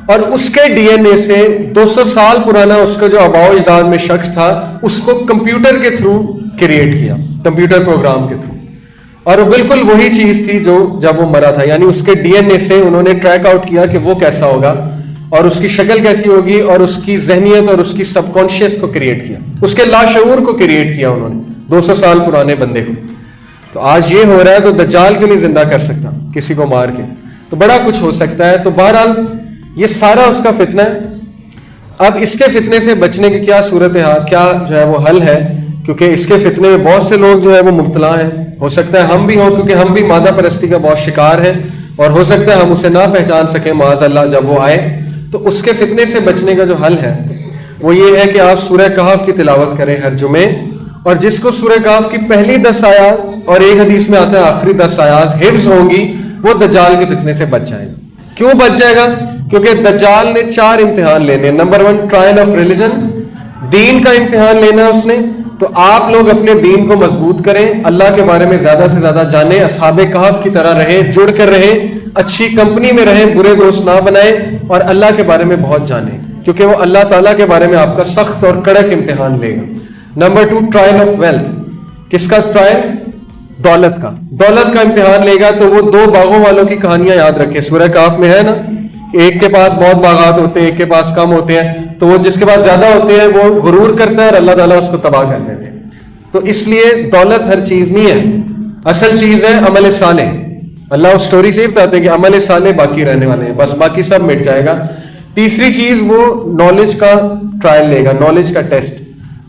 Speaker 1: اور اس کے ڈی این اے سے 200 سال پرانا اس کا جو آباء و اجداد میں شخص تھا, اس کو کمپیوٹر کے تھرو کریٹ کیا, کمپیوٹر پروگرام کے تھرو. اور وہ بالکل وہی چیز تھی جو جب وہ مرا تھا. یعنی اس کے ڈی این اے سے انہوں نے ٹریک آؤٹ کیا کہ وہ کیسا ہوگا, اور اس کی شکل کیسی ہوگی, اور اس کی ذہنیت اور اس کی سب کانشیس کو کریٹ کیا, اس کے لاشعور کو کریٹ کیا انہوں نے 200 سال پرانے بندے کو. تو آج یہ ہو رہا ہے, تو دجال کیوں نہیں زندہ کر سکتا کسی کو مار کے؟ تو بڑا کچھ ہو سکتا ہے. تو بہرحال یہ سارا اس کا فتنہ ہے. اب اس کے فتنے سے بچنے کی کیا صورت ہے, کیا جو ہے وہ حل ہے؟ کیونکہ اس کے فتنے میں بہت سے لوگ جو ہے وہ مبتلا ہیں. ہو سکتا ہے ہم بھی ہوں, کیونکہ ہم بھی مادہ پرستی کا بہت شکار ہیں, اور ہو سکتا ہے ہم اسے نہ پہچان سکیں معاذ اللہ جب وہ آئے. تو اس کے فتنے سے بچنے کا جو حل ہے وہ یہ ہے کہ آپ سورہ کہف کی تلاوت کریں ہر جمعے, اور جس کو سورہ کہف کی پہلی 10 آیات اور ایک حدیث میں آتا ہے آخری 10 آیات حفظ ہوں گی, وہ دجال کے فتنے سے بچ جائے گا. کیوں بچ جائے گا؟ کیونکہ دجال نے 4 امتحان لینے. نمبر 1, ٹرائل آف ریلیجن, دین کا امتحان لینا اس نے. تو آپ لوگ اپنے دین کو مضبوط کریں, اللہ کے بارے میں زیادہ سے زیادہ جانیں, اصحاب کہف کی طرح رہیں, جڑ کر رہیں, اچھی کمپنی میں رہیں, برے دوست نہ بنائیں, اور اللہ کے بارے میں بہت جانیں, کیونکہ وہ اللہ تعالیٰ کے بارے میں آپ کا سخت اور کڑک امتحان لے گا. Number 2, trial of wealth. کس کا ٹرائل؟ دولت کا. دولت کا امتحان لے گا. تو وہ 2 باغوں والوں کی کہانیاں یاد رکھیں, سورہ کہف میں ہے نا, ایک کے پاس بہت باغات ہوتے ہیں, ایک کے پاس کم ہوتے ہیں. تو وہ جس کے پاس زیادہ ہوتے ہیں وہ غرور کرتا ہے, اور اللہ تعالیٰ اس کو تباہ کر دیتے ہیں. تو اس لیے دولت ہر چیز نہیں ہے, اصل چیز ہے عمل صالح. اللہ اس سٹوری سے بتاتے ہیں کہ عمل صالح باقی رہنے والے ہیں, بس باقی سب مٹ جائے گا. تیسری چیز وہ نالج کا ٹرائل لے گا, نالج کا ٹیسٹ.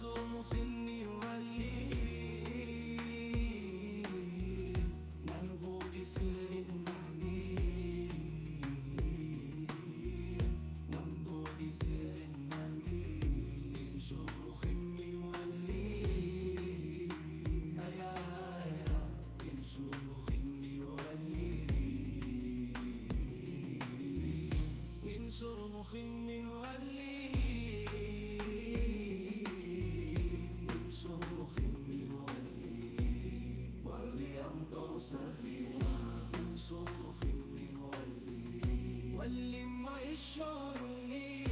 Speaker 2: صرمخ يولي منبوط سر المهدي منبوط سر المهدي صرمخ يولي هيا هيا صرمخ يولي من صرمخ يولي صرخ يولي ولي أمضى سبيلا من صرخ يولي ولي ما يشعرني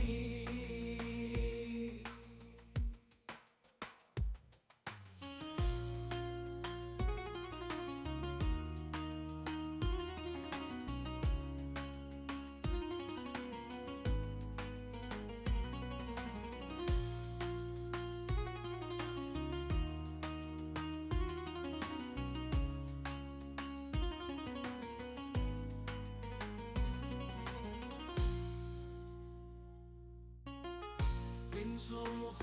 Speaker 2: من صرمخ